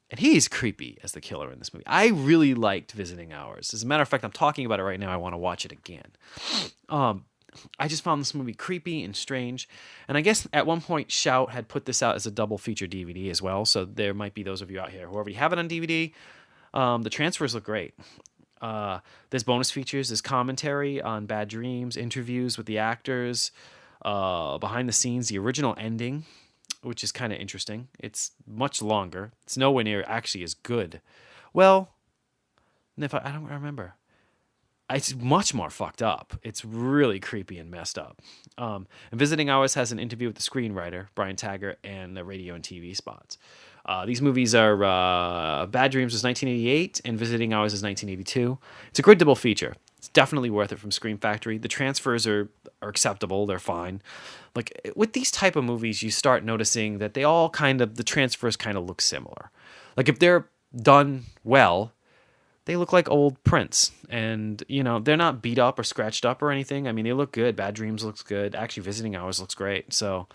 A: And he's creepy as the killer in this movie. I really liked Visiting Hours. As a matter of fact, I'm talking about it right now. I want to watch it again. I just found this movie creepy and strange. And I guess at one point, Shout had put this out as a double feature DVD as well. So there might be those of you out here who already have it on DVD. The transfers look great. There's bonus features, there's commentary on Bad Dreams, interviews with the actors, behind the scenes, the original ending, which is kind of interesting. It's much longer. It's nowhere near actually as good. Well, I don't remember. It's much more fucked up. It's really creepy and messed up. And Visiting Hours has an interview with the screenwriter, Brian Taggart, and the radio and TV spots. These movies are Bad Dreams was 1988 and Visiting Hours is 1982. It's a great double feature. It's definitely worth it from Scream Factory. The transfers are acceptable. They're fine. Like with these type of movies, you start noticing that the transfers kind of look similar. Like if they're done well, they look like old prints, and they're not beat up or scratched up or anything. I mean, they look good. Bad Dreams looks good. Actually, Visiting Hours looks great. So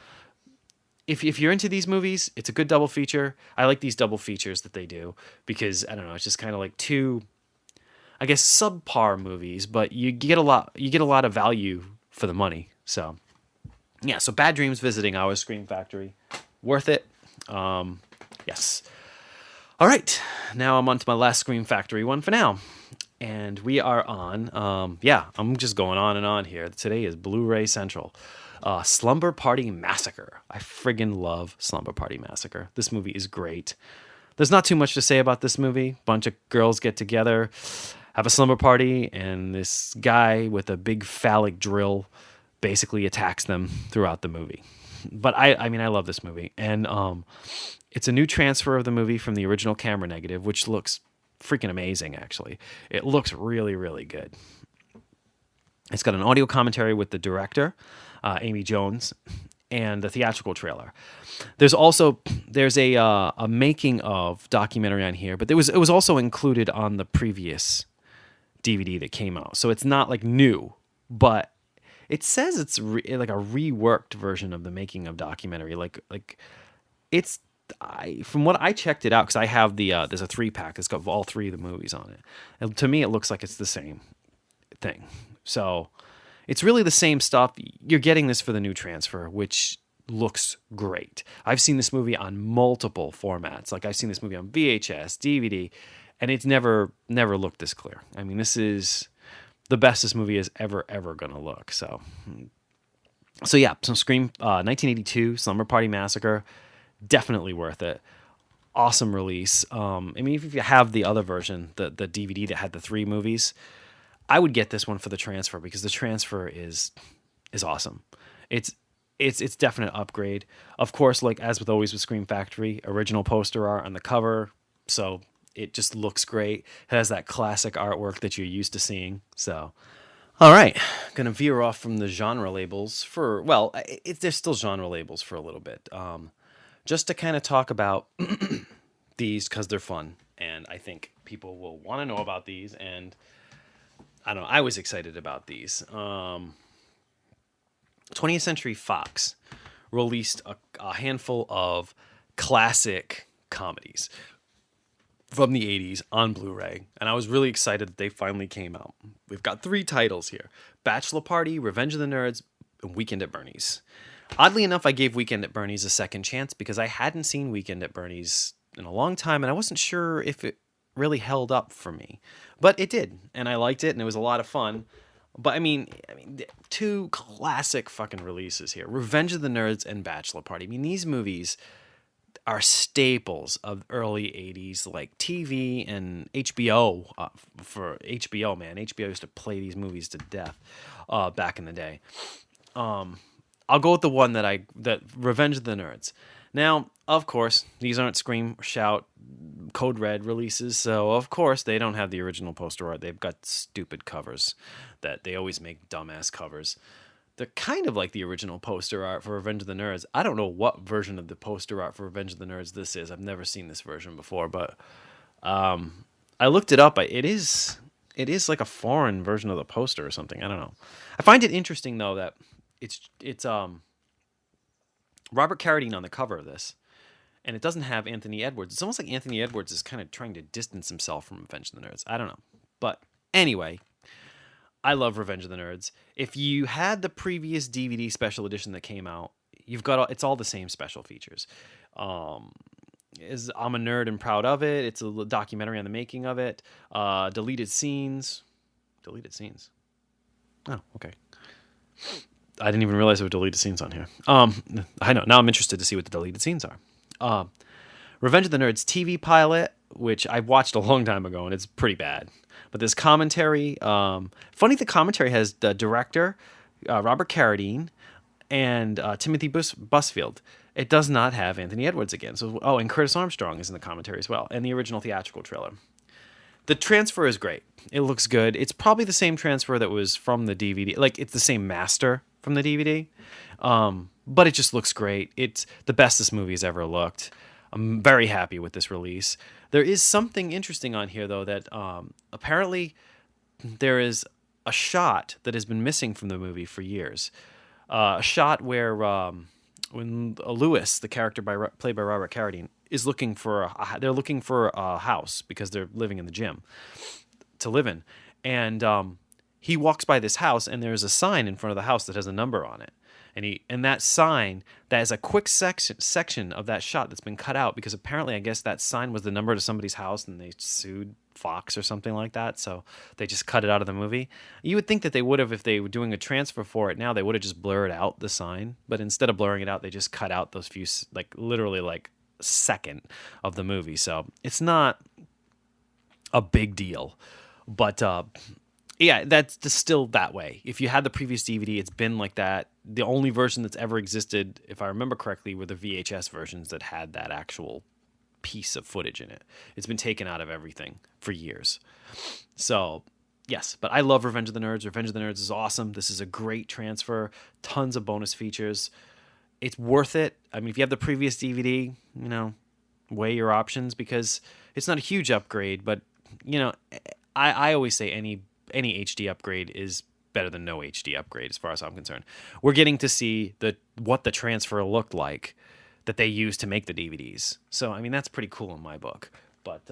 A: if you're into these movies, it's a good double feature. I like these double features that they do because I don't know, it's just kind of like two, I guess, subpar movies, but you get a lot of value for the money. So yeah, so Bad Dreams, Visiting Hours, Scream Factory, worth it. Yes. All right, now I'm on to my last Scream Factory one for now. And we are on, I'm just going on and on here. Today is Blu-ray Central. Slumber Party Massacre. I friggin' love Slumber Party Massacre. This movie is great. There's not too much to say about this movie. Bunch of girls get together, have a slumber party, and this guy with a big phallic drill basically attacks them throughout the movie. But I love this movie. And it's a new transfer of the movie from the original camera negative, which looks freaking amazing, actually. It looks really, really good. It's got an audio commentary with the director, Amy Jones, and the theatrical trailer. There's a making of documentary on here, but it was also included on the previous DVD that came out. So it's not like new, but it says it's like a reworked version of the making of documentary. Like it's from what I checked it out, because I have there's a 3-pack that's got all 3 of the movies on it. And to me, it looks like it's the same thing. So it's really the same stuff. You're getting this for the new transfer, which looks great. I've seen this movie on multiple formats. Like I've seen this movie on VHS, DVD, and it's never looked this clear. I mean, this is the best this movie is ever going to look. So yeah, some Scream 1982 Slumber Party Massacre. Definitely worth it. Awesome release. I mean, if you have the other version, the DVD that had the 3 movies, I would get this one for the transfer because the transfer is awesome. It's definite upgrade. Of course, like as with always with Scream Factory, original poster art on the cover, so it just looks great. It has that classic artwork that you're used to seeing. So, all right, gonna veer off from the genre labels there's still genre labels for a little bit. Just to kind of talk about these because they're fun, and I think people will want to know about these, and I don't know, I was excited about these. 20th Century Fox released a handful of classic comedies from the 80s on Blu-ray, and I was really excited that they finally came out. We've got 3 titles here: Bachelor Party, Revenge of the Nerds, and Weekend at Bernie's. Oddly enough, I gave Weekend at Bernie's a second chance because I hadn't seen Weekend at Bernie's in a long time, and I wasn't sure if it really held up for me. But it did, and I liked it, and it was a lot of fun. But I mean, 2 classic fucking releases here: Revenge of the Nerds and Bachelor Party. I mean, these movies are staples of early 80s, like TV and HBO. For HBO, man, HBO used to play these movies to death back in the day. I'll go with the one that Revenge of the Nerds. Now, of course, these aren't Scream, Shout, Code Red releases, so of course they don't have the original poster art. They've got stupid covers that they always make dumbass covers. They're kind of like the original poster art for Revenge of the Nerds. I don't know what version of the poster art for Revenge of the Nerds this is. I've never seen this version before, but I looked it up. It is like a foreign version of the poster or something. I don't know. I find it interesting though that it's Robert Carradine on the cover of this, and it doesn't have Anthony Edwards. It's almost like Anthony Edwards is kind of trying to distance himself from Revenge of the Nerds. I don't know. But anyway, I love Revenge of the Nerds. If you had the previous DVD special edition that came out, it's all the same special features. I'm a nerd and proud of it. It's a documentary on the making of it. Deleted scenes. Oh, okay. I didn't even realize there were deleted scenes on here. I know. Now I'm interested to see what the deleted scenes are. Revenge of the Nerds TV pilot, which I watched a long time ago, and it's pretty bad. But there's commentary. Funny, the commentary has the director, Robert Carradine, and Timothy Busfield. It does not have Anthony Edwards again. And Curtis Armstrong is in the commentary as well, and the original theatrical trailer. The transfer is great. It looks good. It's probably the same transfer that was from the DVD. Like, it's the same master from the DVD. But it just looks great. It's the best this movie has ever looked. I'm very happy with this release. There is something interesting on here, though, that apparently there is a shot that has been missing from the movie for years. A shot where when Lewis, the character played by Robert Carradine, is looking for they're looking for a house because they're living in the gym to live in, and he walks by this house and there's a sign in front of the house that has a number on it, and that sign, that is a quick section of that shot that's been cut out because apparently I guess that sign was the number to somebody's house and they sued Fox or something like that, so they just cut it out of the movie. You would think that they would have, if they were doing a transfer for it now, they would have just blurred out the sign, but instead of blurring it out, they just cut out those few, like literally like a second of the movie. So it's not a big deal, but yeah, that's just still that way. If you had the previous DVD, it's been like that. The only version that's ever existed, if I remember correctly, were the VHS versions that had that actual piece of footage in it. It's been taken out of everything for years. So, yes, but I love Revenge of the Nerds. Revenge of the Nerds is awesome. This is a great transfer. Tons of bonus features. It's worth it. I mean, if you have the previous DVD, you know, weigh your options because it's not a huge upgrade, but, you know, I always say any HD upgrade is better than no HD upgrade as far as I'm concerned. We're getting to see what the transfer looked like that they used to make the DVDs. So, I mean, that's pretty cool in my book. But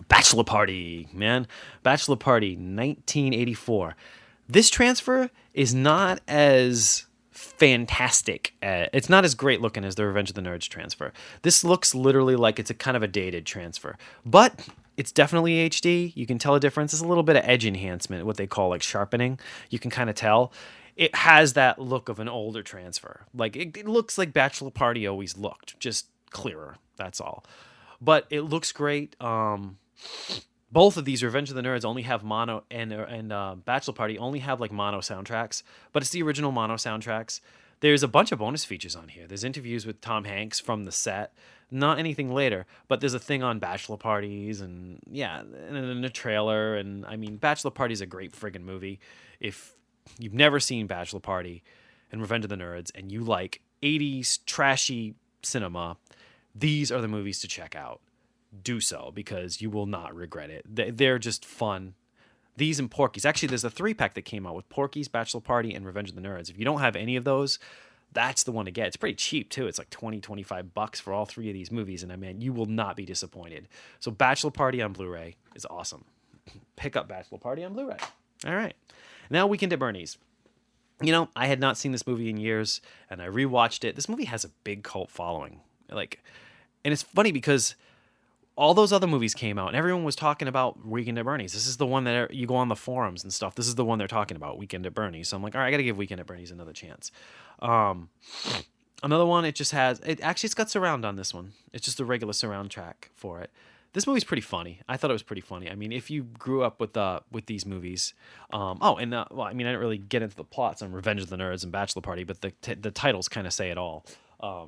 A: Bachelor Party, man. Bachelor Party, 1984. This transfer is not as fantastic. It's not as great looking as the Revenge of the Nerds transfer. This looks literally like it's a kind of a dated transfer. But it's definitely HD. You can tell a difference. There's a little bit of edge enhancement, what they call like sharpening. You can kind of tell. It has that look of an older transfer. Like it looks like Bachelor Party always looked, just clearer. That's all. But it looks great. Both of these, Revenge of the Nerds, only have mono, and Bachelor Party only have like mono soundtracks. But it's the original mono soundtracks. There's a bunch of bonus features on here. There's interviews with Tom Hanks from the set. Not anything later, but there's a thing on bachelor parties and yeah, and in a trailer. And I mean, Bachelor Party is a great friggin' movie. If you've never seen Bachelor Party and Revenge of the Nerds and you like 80s trashy cinema, these are the movies to check out. Do so because you will not regret it. They're just fun. These and Porky's. Actually, there's a 3-pack that came out with Porky's, Bachelor Party, and Revenge of the Nerds. If you don't have any of those, that's the one to get. It's pretty cheap, too. It's like $20-$25 for all 3 of these movies, and I mean, you will not be disappointed. So Bachelor Party on Blu-ray is awesome. Pick up Bachelor Party on Blu-ray. All right. Now, Weekend at Bernie's. You know, I had not seen this movie in years, and I rewatched it. This movie has a big cult following. And it's funny because all those other movies came out, and everyone was talking about Weekend at Bernie's. This is the one that you go on the forums and stuff. This is the one they're talking about, Weekend at Bernie's. So I'm like, all right, I got to give Weekend at Bernie's another chance. Another one, it's got surround on this one. It's just a regular surround track for it. This movie's pretty funny. I thought it was pretty funny. I mean, if you grew up with these movies, I didn't really get into the plots on Revenge of the Nerds and Bachelor Party, but the titles kind of say it all.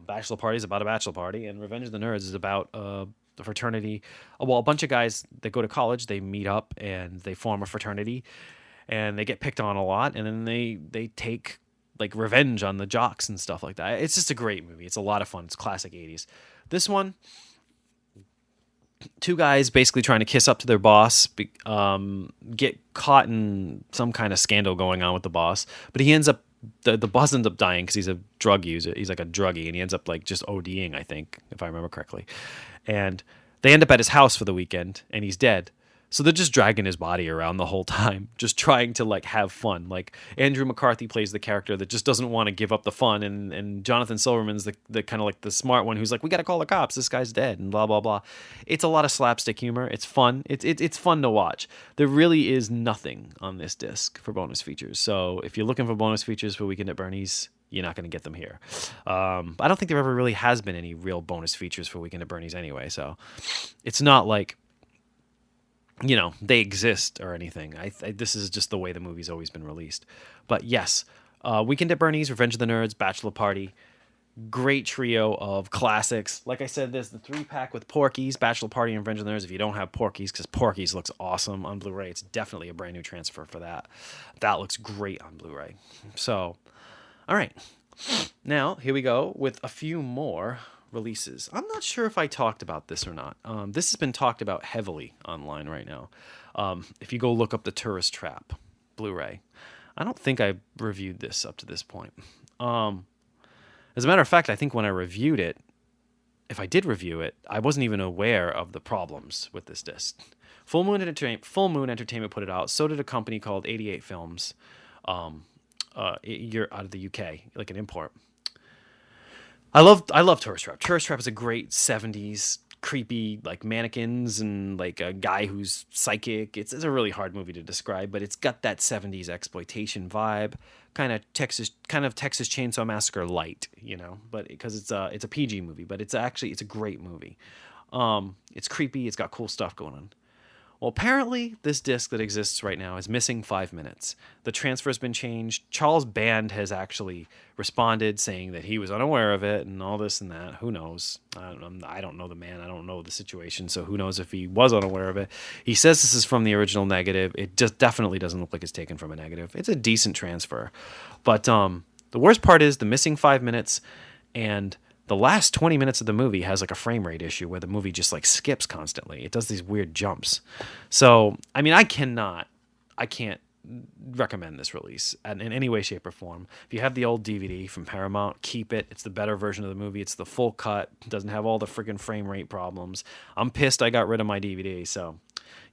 A: Bachelor Party is about a bachelor party, and Revenge of the Nerds is about the fraternity. Well, a bunch of guys that go to college, they meet up and they form a fraternity, and they get picked on a lot, and then they take like revenge on the jocks and stuff like that. It's just a great movie. It's a lot of fun. It's classic 80s. This one, 2 guys basically trying to kiss up to their boss, get caught in some kind of scandal going on with the boss, but he ends up, the boss ends up dying because he's a drug user. He's like a druggie, and he ends up like just ODing, I think, if I remember correctly. And they end up at his house for the weekend, and he's dead. So they're just dragging his body around the whole time, just trying to like have fun. Like Andrew McCarthy plays the character that just doesn't want to give up the fun, and Jonathan Silverman's the kind of like the smart one who's like, we got to call the cops. This guy's dead, and blah blah blah. It's a lot of slapstick humor. It's fun. It's fun to watch. There really is nothing on this disc for bonus features. So if you're looking for bonus features for Weekend at Bernie's, you're not going to get them here. I don't think there ever really has been any real bonus features for Weekend at Bernie's anyway. So it's not like, you know, they exist or anything. This is just the way the movie's always been released. But yes, Weekend at Bernie's, Revenge of the Nerds, Bachelor Party, Great trio of classics. Like I said, there's the 3-pack with Porky's, Bachelor Party, and Revenge of the Nerds. If you don't have Porky's, because Porky's looks awesome on Blu-ray, it's definitely a brand new transfer for that. That looks great on Blu-ray. So, all right. Now, here we go with a few more releases. I'm not sure if I talked about this or not. This has been talked about heavily online right now. If you go look up the Tourist Trap Blu-ray, I don't think I reviewed this up to this point. As a matter of fact, I think when I reviewed it, if I did review it, I wasn't even aware of the problems with this disc. Full Moon Entertainment put it out. So did a company called 88 Films. You're out of the UK, like an import. I love Tourist Trap. Tourist Trap is a great 70s creepy, like, mannequins and like a guy who's psychic. It's a really hard movie to describe, but it's got that 70s exploitation vibe, kind of Texas Chainsaw Massacre light, but because it's a PG movie, but it's a great movie. It's creepy. It's got cool stuff going on. Well, apparently this disc that exists right now is missing 5 minutes. The transfer's been changed. Charles Band has actually responded saying that he was unaware of it and all this and that. Who knows? I don't know the man. I don't know the situation, so who knows if he was unaware of it. He says this is from the original negative. It just definitely doesn't look like it's taken from a negative. It's a decent transfer. But the worst part is the missing 5 minutes, and the last 20 minutes of the movie has like a frame rate issue where the movie just like skips constantly. It does these weird jumps. So, I mean, I can't recommend this release in any way, shape, or form. If you have the old DVD from Paramount, keep it. It's the better version of the movie. It's the full cut. It doesn't have all the freaking frame rate problems. I'm pissed I got rid of my DVD. So,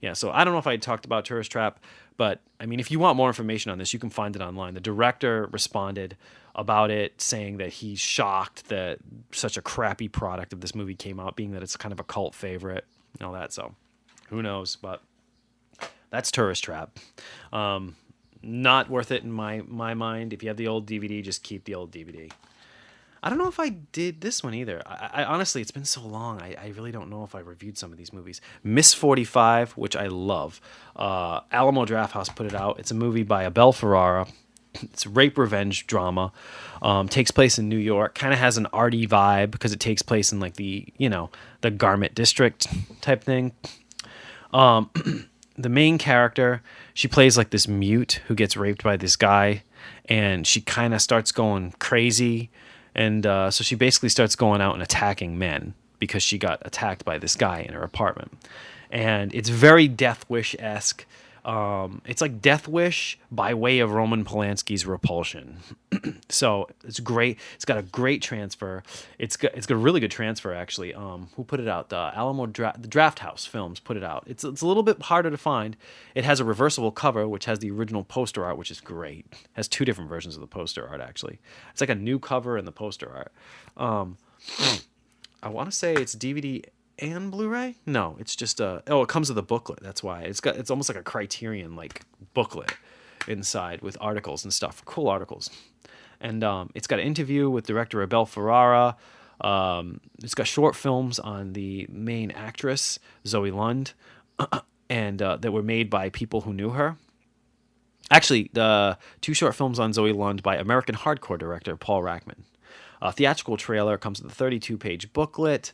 A: yeah. So I don't know if I talked about Tourist Trap, but I mean, if you want more information on this, you can find it online. The director responded about it, saying that he's shocked that such a crappy product of this movie came out, being that it's kind of a cult favorite and all that. So who knows, but that's Tourist Trap. Not worth it in my mind. If you have the old DVD, just keep the old DVD. I don't know if I did this one either. I honestly, it's been so long. I really don't know if I reviewed some of these movies. Miss 45, which I love. Alamo Drafthouse put it out. It's a movie by Abel Ferrara. It's a rape revenge drama. Takes place in New York. Kind of has an arty vibe because it takes place in like the garment district type thing. The main character, she plays like this mute who gets raped by this guy, and she kind of starts going crazy. And so she basically starts going out and attacking men because she got attacked by this guy in her apartment. And it's very Death Wish-esque. It's like Death Wish by way of Roman Polanski's Repulsion. So it's great. It's got a great transfer. It's got a really good transfer, actually. Who put it out? The Alamo the Drafthouse Films put it out. It's a little bit harder to find. It has a reversible cover, which has the original poster art, which is great. It has two different versions of the poster art, actually. It's like a new cover and the poster art. I want to say it's DVD and Blu-ray? No, it's just it comes with a booklet. That's why it's almost like a Criterion like booklet inside with articles and stuff. Cool articles. And it's got an interview with director Abel Ferrara. It's got short films on the main actress Zoe Lund, and that were made by people who knew her. Actually, the two short films on Zoe Lund by American hardcore director Paul Rackman. A theatrical trailer comes with a 32-page booklet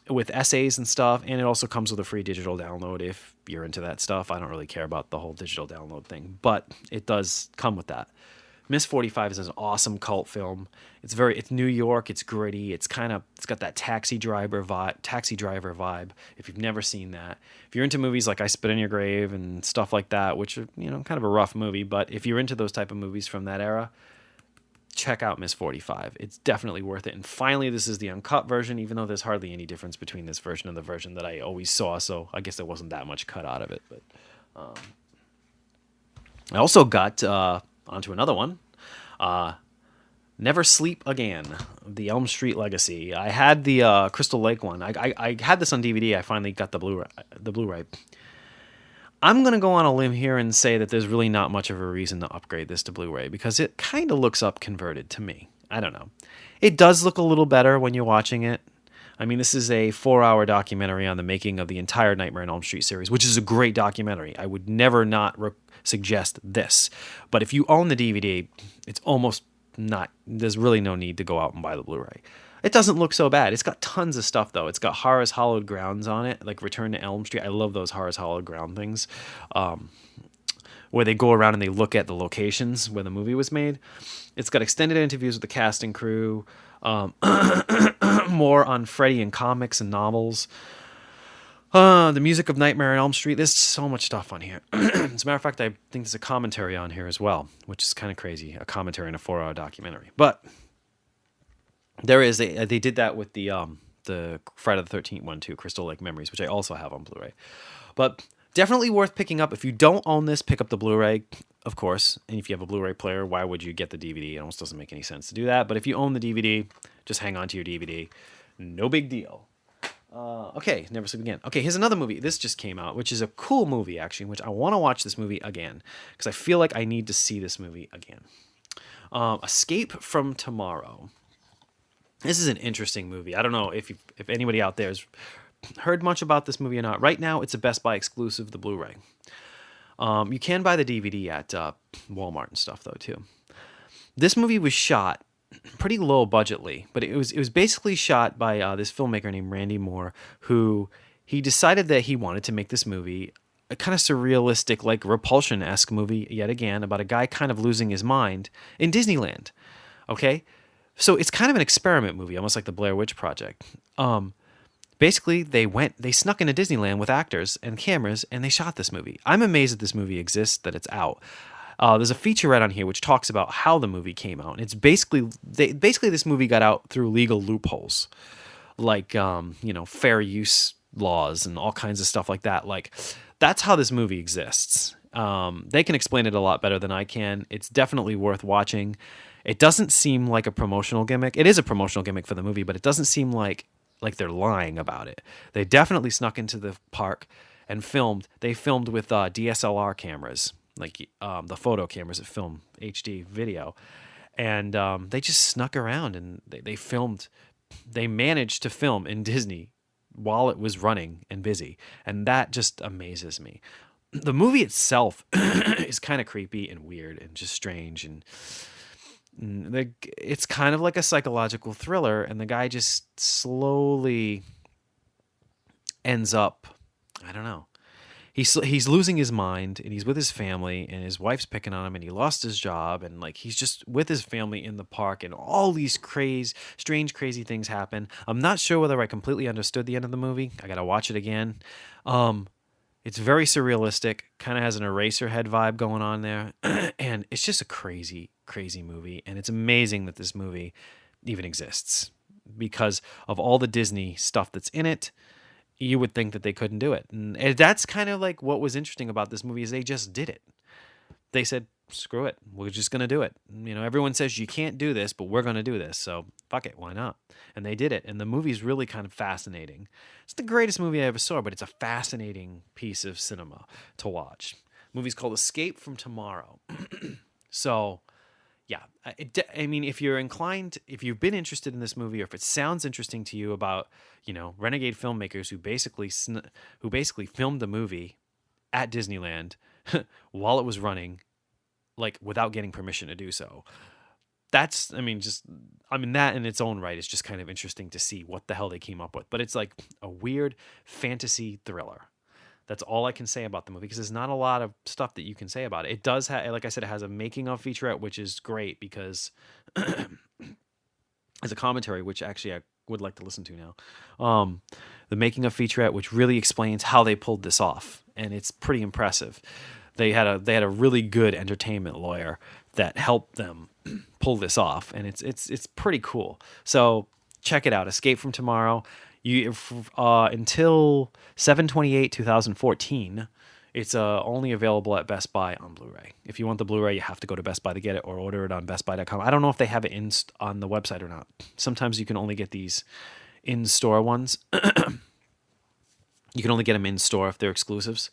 A: with essays and stuff, and it also comes with a free digital download if you're into that stuff. I don't really care about the whole digital download thing, but it does come with that. Miss 45 is an awesome cult film. It's New York. It's gritty. It's got that taxi driver vibe. If you've never seen that, if you're into movies like I Spit on Your Grave and stuff like that, which are kind of a rough movie, but if you're into those type of movies from that era, check out Miss 45. It's definitely worth it. And finally, this is the uncut version, even though there's hardly any difference between this version and the version that I always saw. So I guess there wasn't that much cut out of it. But I also got onto another one. Never Sleep Again, the Elm Street Legacy. I had the Crystal Lake one. I had this on DVD. I finally got the Blu-ray. I'm going to go on a limb here and say that there's really not much of a reason to upgrade this to Blu-ray because it kind of looks up converted to me. I don't know. It does look a little better when you're watching it. I mean, this is a 4-hour documentary on the making of the entire Nightmare on Elm Street series, which is a great documentary. I would never not suggest this. But if you own the DVD, it's almost there's really no need to go out and buy the Blu-ray. It doesn't look so bad. It's got tons of stuff though. It's got Horror's Hallowed Grounds on it, like Return to Elm Street. I love those Horror's Hallowed Ground things, where they go around and they look at the locations where the movie was made. It's got extended interviews with the cast and crew, more on Freddy and comics and novels. The music of Nightmare on Elm Street. There's so much stuff on here. As a matter of fact, I think there's a commentary on here as well, which is kind of crazy. A commentary in a 4-hour documentary. But there is. They did that with the Friday the 13th one too, Crystal Lake Memories, which I also have on Blu-ray. But definitely worth picking up. If you don't own this, pick up the Blu-ray, of course. And if you have a Blu-ray player, why would you get the DVD? It almost doesn't make any sense to do that. But if you own the DVD, just hang on to your DVD. No big deal. Okay, Never Sleep Again. Okay, here's another movie. This just came out, which is a cool movie, actually, which I want to watch this movie again, because I feel like I need to see this movie again. Escape from Tomorrow. This is an interesting movie. I don't know if anybody out there has heard much about this movie or not. Right now, it's a Best Buy exclusive, the Blu-ray. You can buy the DVD at Walmart and stuff, though, too. This movie was shot pretty low budgetly, but it was basically shot by this filmmaker named Randy Moore, who he decided that he wanted to make this movie, a kind of surrealistic, like Repulsion-esque movie, yet again, about a guy kind of losing his mind in Disneyland. Okay? So it's kind of an experiment movie, almost like the Blair Witch Project. Basically, they snuck into Disneyland with actors and cameras, and they shot this movie. I'm amazed that this movie exists, that it's out. There's a featurette on here which talks about how the movie came out. And it's basically this movie got out through legal loopholes, like fair use laws and all kinds of stuff like that. Like, that's how this movie exists. They can explain it a lot better than I can. It's definitely worth watching. It doesn't seem like a promotional gimmick. It is a promotional gimmick for the movie, but it doesn't seem like they're lying about it. They definitely snuck into the park and filmed. They filmed with DSLR cameras, like the photo cameras that film HD video. And they just snuck around and they filmed. They managed to film in Disney while it was running and busy. And that just amazes me. The movie itself is kind of creepy and weird and just strange. And it's kind of like a psychological thriller. And the guy just slowly ends up, I don't know. He's losing his mind, and he's with his family, and his wife's picking on him, and he lost his job, and like he's just with his family in the park, and all these strange, crazy things happen. I'm not sure whether I completely understood the end of the movie. I gotta watch it again. It's very surrealistic, kind of has an Eraserhead vibe going on there, and it's just a crazy, crazy movie, and it's amazing that this movie even exists because of all the Disney stuff that's in it. You would think that they couldn't do it. And that's kind of like what was interesting about this movie is they just did it. They said, screw it. We're just going to do it. Everyone says you can't do this, but we're going to do this. So fuck it. Why not? And they did it. And the movie's really kind of fascinating. It's the greatest movie I ever saw, but it's a fascinating piece of cinema to watch. The movie's called Escape from Tomorrow. So yeah, if you're inclined, if you've been interested in this movie, or if it sounds interesting to you about, renegade filmmakers who basically filmed the movie at Disneyland while it was running, like without getting permission to do so. That in its own right is just kind of interesting to see what the hell they came up with. But it's like a weird fantasy thriller. That's all I can say about the movie because there's not a lot of stuff that you can say about it. It does have, like I said, it has a making of featurette, which is great because as a commentary, which actually I would like to listen to now. The making of featurette, which really explains how they pulled this off, and it's pretty impressive. They had a really good entertainment lawyer that helped them pull this off, and it's pretty cool. So check it out, Escape from Tomorrow. Until 7/28/2014, it's only available at Best Buy on Blu-ray. If you want the Blu-ray, you have to go to Best Buy to get it or order it on bestbuy.com. I don't know if they have it on the website or not. Sometimes you can only get these in-store ones. You can only get them in-store if they're exclusives.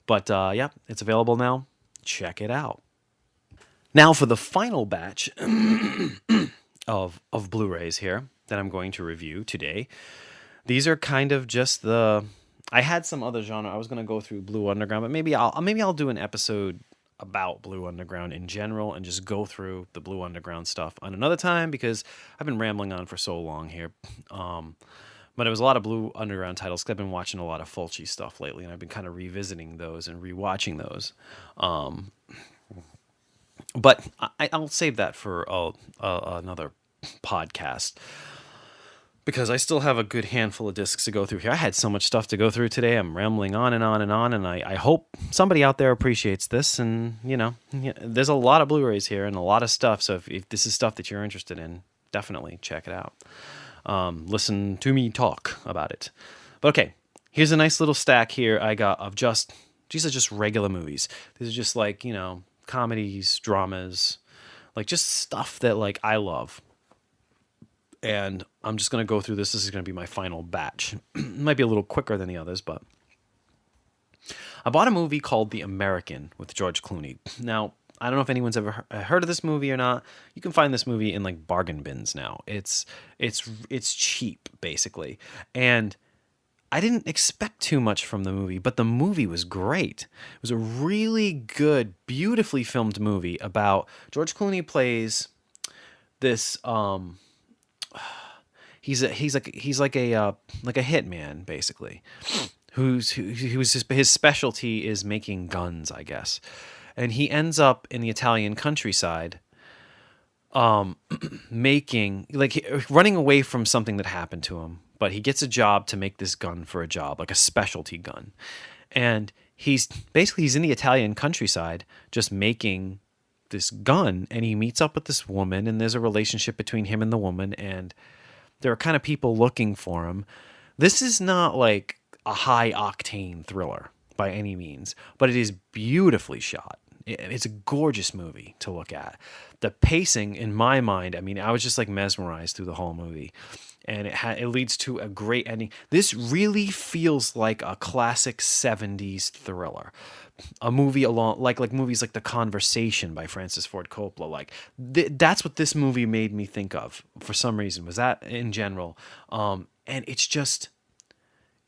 A: But yeah, it's available now. Check it out. Now for the final batch of Blu-rays here that I'm going to review today. These are kind of just I had some other genre. I was going to go through Blue Underground, but maybe I'll do an episode about Blue Underground in general and just go through the Blue Underground stuff on another time because I've been rambling on for so long here. But it was a lot of Blue Underground titles 'cause I've been watching a lot of Fulci stuff lately, and I've been kind of revisiting those and rewatching those. But I'll save that for another podcast because I still have a good handful of discs to go through here. I had so much stuff to go through today. I'm rambling on and on and on, and I hope somebody out there appreciates this. And, there's a lot of Blu-rays here and a lot of stuff. So if this is stuff that you're interested in, definitely check it out. Listen to me talk about it. But okay, here's a nice little stack here I got of these are just regular movies. These are just like, comedies, dramas, like just stuff that like I love. And I'm just going to go through this. This is going to be my final batch. It might be a little quicker than the others, but I bought a movie called The American with George Clooney. Now, I don't know if anyone's ever heard of this movie or not. You can find this movie in like bargain bins now. It's cheap basically. And I didn't expect too much from the movie, but the movie was great. It was a really good, beautifully filmed movie about George Clooney plays this he's like a hitman basically. His specialty is making guns, I guess. And he ends up in the Italian countryside running away from something that happened to him, but he gets a job to make this gun for a job, like a specialty gun. And he's in the Italian countryside just making this gun, and he meets up with this woman, and there's a relationship between him and the woman, and there are kind of people looking for him. This is not like a high octane thriller by any means, but it is beautifully shot. It's a gorgeous movie to look at. The pacing, in my mind, I mean, I was just like mesmerized through the whole movie, and it leads to a great ending. This really feels like a classic 70s thriller, a movie along like movies like The Conversation by Francis Ford Coppola. Like that's what this movie made me think of for some reason. Was that in general, and it's just.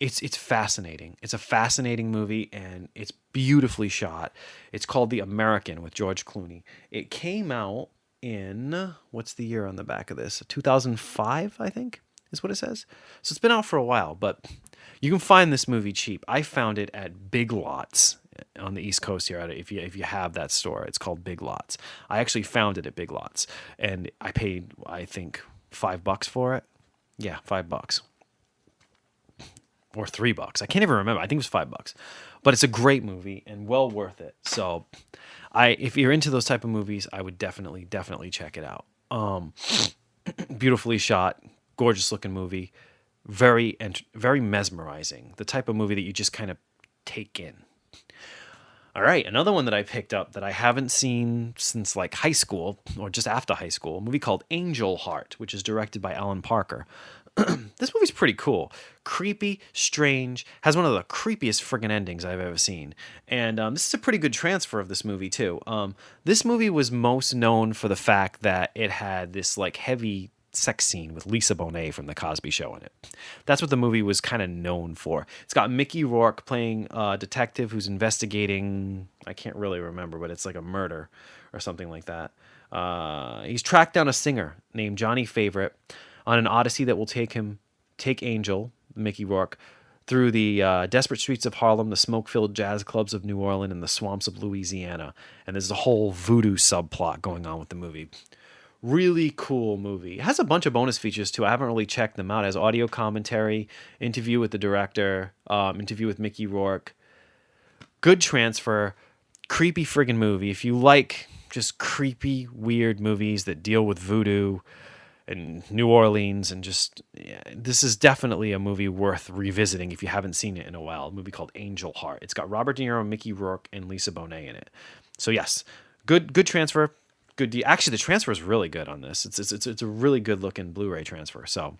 A: It's fascinating. It's a fascinating movie, and it's beautifully shot. It's called The American with George Clooney. It came out in, what's the year on the back of this? 2005, I think, is what it says. So it's been out for a while, but you can find this movie cheap. I found it at Big Lots on the East Coast here. If you have that store, it's called Big Lots. I actually found it at Big Lots, and I paid, I think, $5 for it. Yeah, $5. Or $3. I can't even remember. I think it was $5. But it's a great movie and well worth it. So if you're into those type of movies, I would definitely check it out. Beautifully shot, gorgeous looking movie, very mesmerizing. The type of movie that you just kind of take in. All right, another one that I picked up that I haven't seen since like high school or just after high school, a movie called Angel Heart, which is directed by Alan Parker. This movie's pretty cool. Creepy, strange, has one of the creepiest friggin' endings I've ever seen. And this is a pretty good transfer of this movie, too. This movie was most known for the fact that it had this like heavy sex scene with Lisa Bonet from The Cosby Show in it. That's what the movie was kind of known for. It's got Mickey Rourke playing a detective who's investigating, I can't really remember, but it's like a murder or something like that. He's tracked down a singer named Johnny Favorite on an odyssey that will take Angel, Mickey Rourke, through the desperate streets of Harlem, the smoke-filled jazz clubs of New Orleans, and the swamps of Louisiana. And there's a whole voodoo subplot going on with the movie. Really cool movie. It has a bunch of bonus features, too. I haven't really checked them out. It has audio commentary, interview with the director, interview with Mickey Rourke. Good transfer. Creepy friggin' movie. If you like just creepy, weird movies that deal with voodoo and New Orleans, and just, yeah, this is definitely a movie worth revisiting if you haven't seen it in a while. A movie called Angel Heart. It's got Robert De Niro, Mickey Rourke, and Lisa Bonet in it. So yes, good transfer. Actually, the transfer is really good on this. It's a really good looking Blu-ray transfer. So,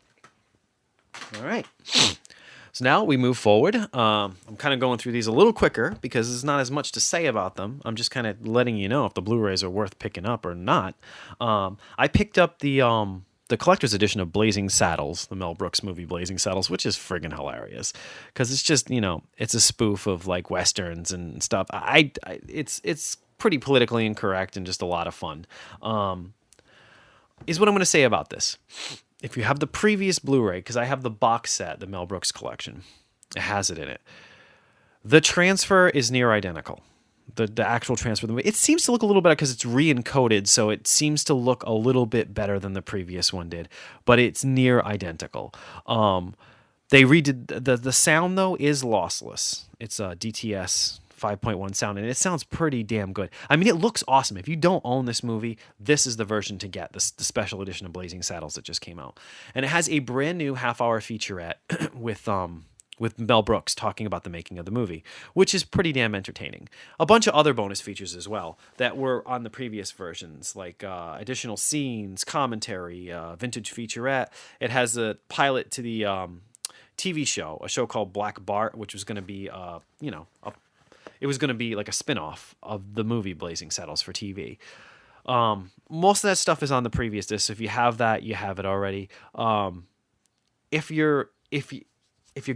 A: all right. So now we move forward. I'm kind of going through these a little quicker because there's not as much to say about them. I'm just kind of letting you know if the Blu-rays are worth picking up or not. I picked up the collector's edition of Blazing Saddles, the Mel Brooks movie Blazing Saddles, which is friggin' hilarious because it's just, it's a spoof of like Westerns and stuff. It's pretty politically incorrect and just a lot of fun. Is what I'm going to say about this. If you have the previous Blu-ray, because I have the box set, the Mel Brooks collection, it has it in it. The transfer is near identical. The actual transfer of the movie. It seems to look a little better because it's re-encoded, so it seems to look a little bit better than the previous one did, but it's near identical. They redid the sound though is lossless. It's a DTS 5.1 sound, and it sounds pretty damn good. I mean, it looks awesome. If you don't own this movie, this is the version to get, the special edition of Blazing Saddles that just came out. And it has a brand new half-hour featurette with Mel Brooks talking about the making of the movie, which is pretty damn entertaining. A bunch of other bonus features as well that were on the previous versions, like additional scenes, commentary, vintage featurette. It has a pilot to the TV show, a show called Black Bart, which was going to be, it was going to be like a spin-off of the movie Blazing Saddles for TV. Most of that stuff is on the previous disc. So if you have that, you have it already. If you're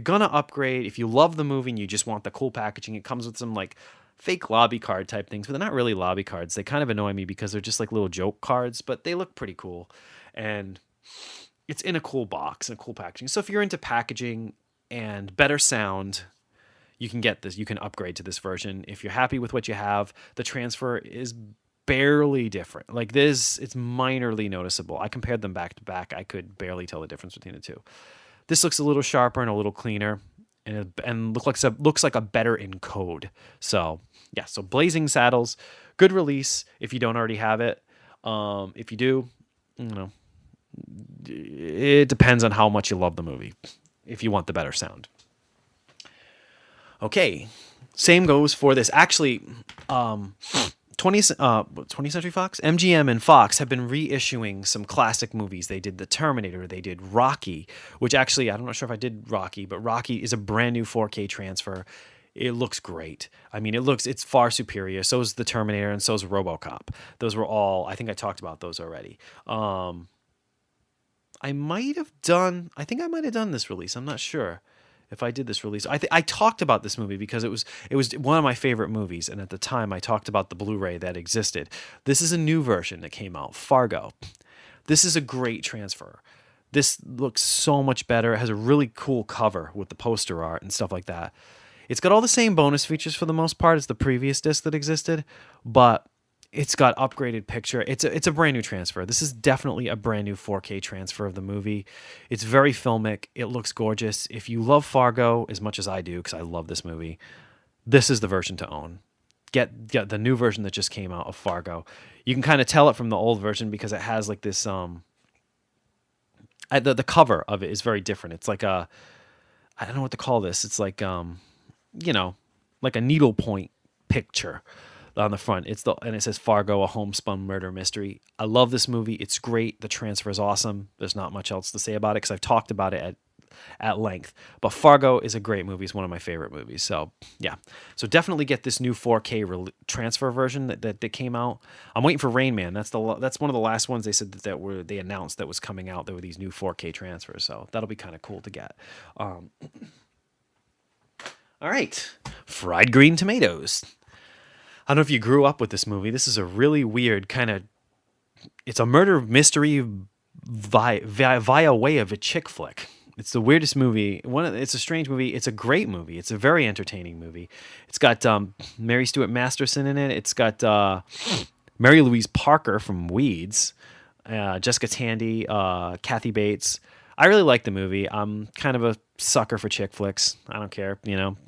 A: gonna upgrade, if you love the movie and you just want the cool packaging, it comes with some like fake lobby card type things, but they're not really lobby cards. They kind of annoy me because they're just like little joke cards, but they look pretty cool. And it's in a cool box and cool packaging. So if you're into packaging and better sound, you can get this. You can upgrade to this version. If you're happy with what you have, the transfer is barely different. Like this, it's minorly noticeable. I compared them back to back. I could barely tell the difference between the two. This looks a little sharper and a little cleaner, and looks like a better encode. So yeah, so Blazing Saddles, good release if you don't already have it. If you do, it depends on how much you love the movie. If you want the better sound. Okay, same goes for this. Actually, 20th Century Fox, MGM and Fox have been reissuing some classic movies. They did The Terminator, they did Rocky, which actually, I'm not sure if I did Rocky, but Rocky is a brand new 4K transfer. It looks great. I mean, it's far superior. So is The Terminator and so is RoboCop. Those were all, I think I talked about those already. I think I might have done this release. I'm not sure if I did this release. I talked about this movie because it was one of my favorite movies, and at the time I talked about the Blu-ray that existed. This is a new version that came out, Fargo. This is a great transfer. This looks so much better. It has a really cool cover with the poster art and stuff like that. It's got all the same bonus features for the most part as the previous disc that existed, but it's got upgraded picture. It's a brand new transfer. This is definitely a brand new 4K transfer of the movie. It's very filmic. It looks gorgeous. If you love Fargo as much as I do, because I love this movie, this is the version to own. Get the new version that just came out of Fargo. You can kind of tell it from the old version because it has like this. The cover of it is very different. It's like I don't know what to call this. It's like like a needlepoint picture on the front. And it says Fargo, a homespun murder mystery. I love this movie. It's great. The transfer is awesome. There's not much else to say about it because I've talked about it at length. But Fargo is a great movie. It's one of my favorite movies. So yeah. So definitely get this new 4K transfer version that came out. I'm waiting for Rain Man. That's one of the last ones they said they announced that was coming out. There were these new 4K transfers. So that'll be kind of cool to get. All right. Fried green tomatoes. I don't know if you grew up with this movie. This is a really weird kind of... It's a murder mystery via way of a chick flick. It's the weirdest movie. It's a strange movie. It's a great movie. It's a very entertaining movie. It's got Mary Stuart Masterson in it. It's got Mary Louise Parker from Weeds, Jessica Tandy, Kathy Bates. I really like the movie. I'm kind of a sucker for chick flicks. I don't care,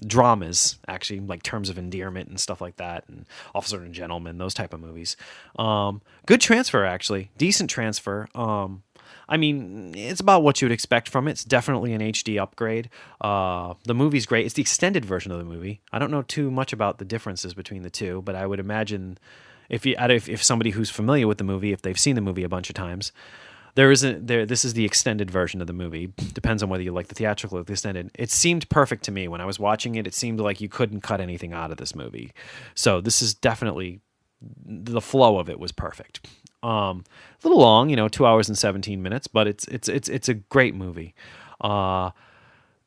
A: dramas, actually, like Terms of Endearment and stuff like that, and Officer and Gentleman, those type of movies. Good transfer, actually. Decent transfer. I mean, it's about what you would expect from it. It's definitely an HD upgrade. The movie's great. It's the extended version of the movie. I don't know too much about the differences between the two, but I would imagine if somebody who's familiar with the movie, if they've seen the movie a bunch of times, this is the extended version of the movie. Depends on whether you like the theatrical or the extended. It seemed perfect to me when I was watching it. It seemed like you couldn't cut anything out of this movie. So this is definitely, the flow of it was perfect. A little long, 2 hours and 17 minutes, but it's a great movie.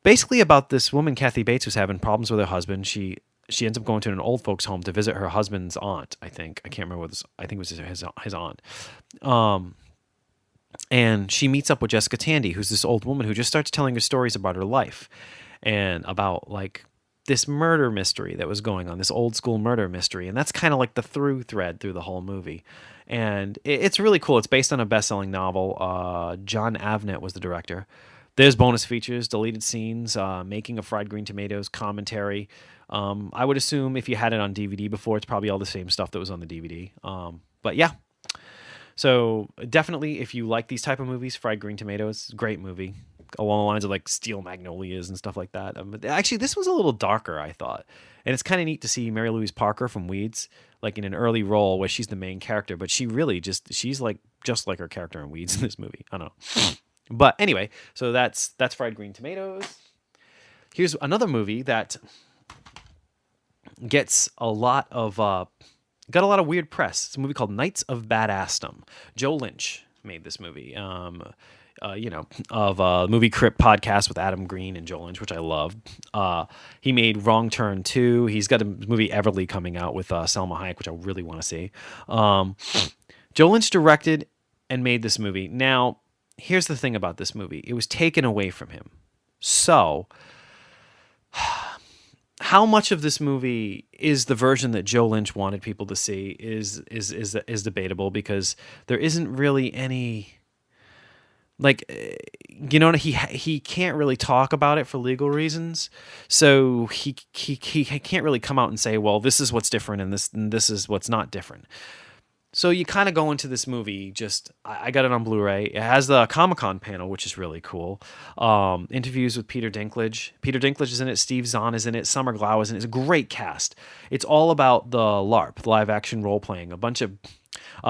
A: Basically about this woman, Kathy Bates, who's having problems with her husband. She she ends up going to an old folks home to visit her husband's aunt. I think I can't remember what this. I think it was his aunt. And she meets up with Jessica Tandy, who's this old woman who just starts telling her stories about her life and about like this murder mystery that was going on, this old school murder mystery. And that's kind of like the through thread through the whole movie. And it's really cool. It's based on a best-selling novel. John Avnet was the director. There's bonus features, deleted scenes, making of fried green tomatoes, commentary. I would assume if you had it on DVD before, it's probably all the same stuff that was on the DVD. But yeah. So definitely, if you like these type of movies, Fried Green Tomatoes, great movie. Along the lines of like Steel Magnolias and stuff like that. But actually, this was a little darker, I thought. And it's kind of neat to see Mary Louise Parker from Weeds, like in an early role where she's the main character, but she really she's like just like her character in Weeds in this movie. I don't know. But anyway, so that's Fried Green Tomatoes. Here's another movie that gets a lot of got a lot of weird press. It's a movie called Knights of Badassdom. Joe Lynch made this movie. Of Movie Crypt podcast with Adam Green and Joe Lynch, which I loved. He made Wrong Turn 2. He's got a movie Everly coming out with Selma Hayek, which I really want to see. Joe Lynch directed and made this movie. Now, here's the thing about this movie. It was taken away from him. So, how much of this movie is the version that Joe Lynch wanted people to see is debatable, because there isn't really any, like, he can't really talk about it for legal reasons. So he can't really come out and say, well, this is what's different and this is what's not different. So you kind of go into this movie, I got it on Blu-ray. It has the Comic-Con panel, which is really cool. Interviews with Peter Dinklage. Peter Dinklage is in it. Steve Zahn is in it. Summer Glau is in it. It's a great cast. It's all about the LARP, live-action role-playing. A bunch of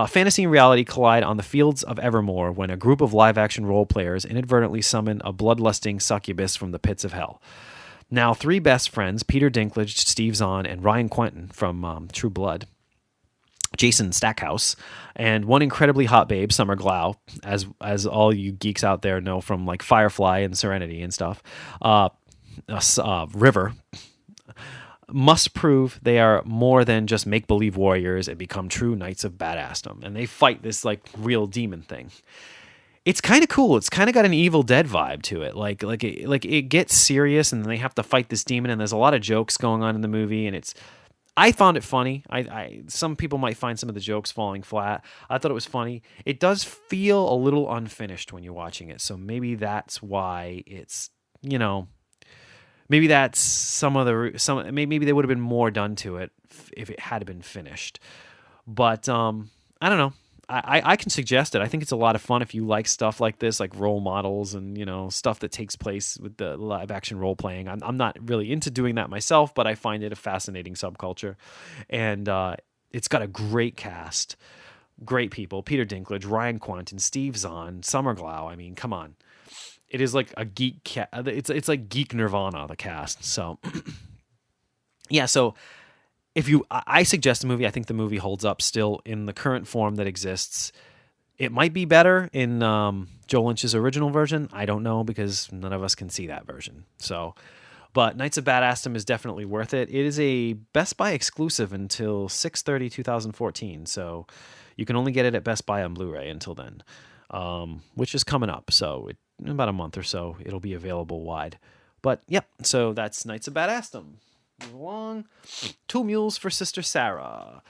A: fantasy and reality collide on the fields of Evermore when a group of live-action role-players inadvertently summon a bloodlusting succubus from the pits of hell. Now, three best friends, Peter Dinklage, Steve Zahn, and Ryan Quentin from True Blood, Jason Stackhouse, and one incredibly hot babe, Summer Glau, as all you geeks out there know from like Firefly and Serenity and stuff, River, must prove they are more than just make-believe warriors and become true knights of badassdom. And they fight this like real demon thing. It's kind of cool. It's kind of got an Evil Dead vibe to it. Like it gets serious, and then they have to fight this demon, and there's a lot of jokes going on in the movie, and I found it funny. Some people might find some of the jokes falling flat. I thought it was funny. It does feel a little unfinished when you're watching it, so maybe that's why it's, maybe that's maybe there would have been more done to it if it had been finished. But I don't know. I can suggest it. I think it's a lot of fun if you like stuff like this, like role models and, stuff that takes place with the live action role playing. I'm not really into doing that myself, but I find it a fascinating subculture. And it's got a great cast, great people. Peter Dinklage, Ryan Quentin, Steve Zahn, Summer Glau. I mean, come on. It is like a geek it's like geek nirvana, the cast. So yeah, so I suggest the movie. I think the movie holds up still in the current form that exists. It might be better in Joe Lynch's original version. I don't know, because none of us can see that version. So, but Knights of Badassdom is definitely worth it. It is a Best Buy exclusive until 6/30/2014. So you can only get it at Best Buy on Blu-ray until then, which is coming up. So in about a month or so, it'll be available wide. But yep, so that's Knights of Badassdom. Move along. Two Mules for Sister Sarah.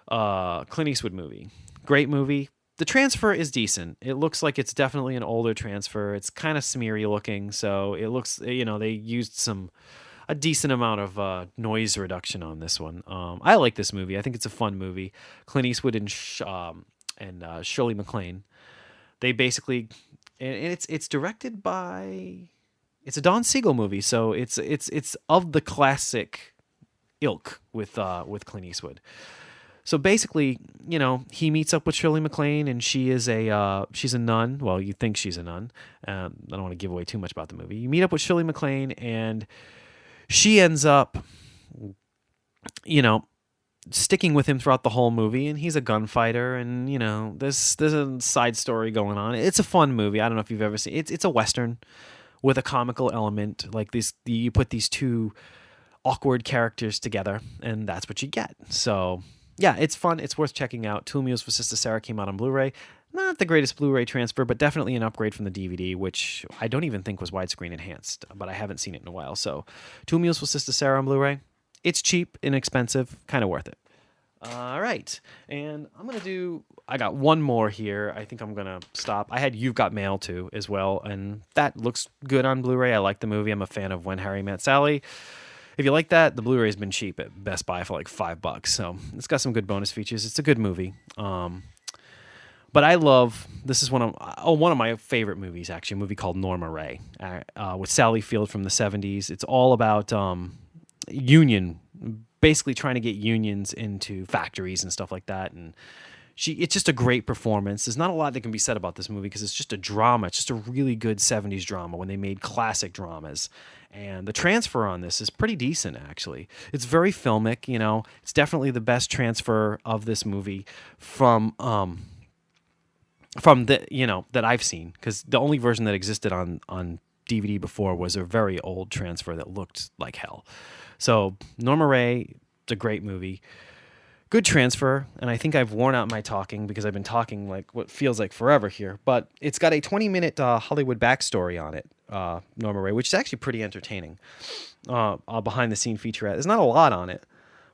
A: Clint Eastwood movie. Great movie. The transfer is decent. It looks like it's definitely an older transfer. It's kind of smeary looking, so it looks, they used a decent amount of noise reduction on this one. I like this movie. I think it's a fun movie. Clint Eastwood and Shirley MacLaine. They basically, and it's directed by. It's a Don Siegel movie, so it's of the classic ilk with Clint Eastwood. So basically, he meets up with Shirley MacLaine, and she's a nun. Well, you think she's a nun. I don't want to give away too much about the movie. You meet up with Shirley MacLaine, and she ends up, sticking with him throughout the whole movie, and he's a gunfighter, and there's a side story going on. It's a fun movie. I don't know if you've ever seen it. It's a Western with a comical element, like this. You put these two
B: awkward characters together, and that's what you get. So yeah, it's fun. It's worth checking out. Two Mules for Sister Sarah came out on Blu-ray. Not the greatest Blu-ray transfer, but definitely an upgrade from the DVD, which I don't even think was widescreen enhanced, but I haven't seen it in a while. So Two Mules for Sister Sarah on Blu-ray. It's cheap, inexpensive, kind of worth it. All right, and I got one more here. I think I'm going to stop. I had You've Got Mail too as well, and that looks good on Blu-ray. I like the movie. I'm a fan of When Harry Met Sally. If you like that, the Blu-ray's been cheap at Best Buy for like $5. So it's got some good bonus features. It's a good movie. But this is one of my favorite movies, actually, a movie called Norma Ray with Sally Field from the 70s. It's all about basically trying to get unions into factories and stuff like that. And it's just a great performance. There's not a lot that can be said about this movie because it's just a drama. It's just a really good 70s drama when they made classic dramas. And the transfer on this is pretty decent, actually. It's very filmic, It's definitely the best transfer of this movie from that I've seen, because the only version that existed on DVD before was a very old transfer that looked like hell. So Norma Ray, it's a great movie. Good transfer, and I think I've worn out my talking because I've been talking like what feels like forever here, but it's got a 20-minute Hollywood backstory on it, Norma Ray, which is actually pretty entertaining. Behind-the-scene featurette. There's not a lot on it,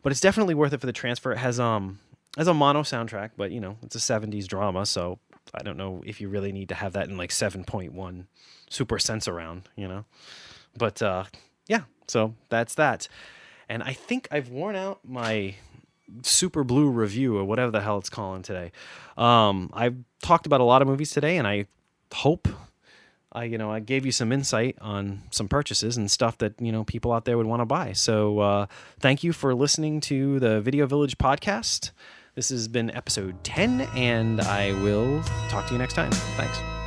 B: but it's definitely worth it for the transfer. It has a mono soundtrack, but, it's a 70s drama, so I don't know if you really need to have that in like 7.1 Super Sense around, But, yeah, so that's that. And I think I've worn out my Super Blue review or whatever the hell it's calling today. I've talked about a lot of movies today, and I hope I gave you some insight on some purchases and stuff that, people out there would want to buy. So thank you for listening to the Video Village podcast. This has been episode 10, and I will talk to you next time. Thanks.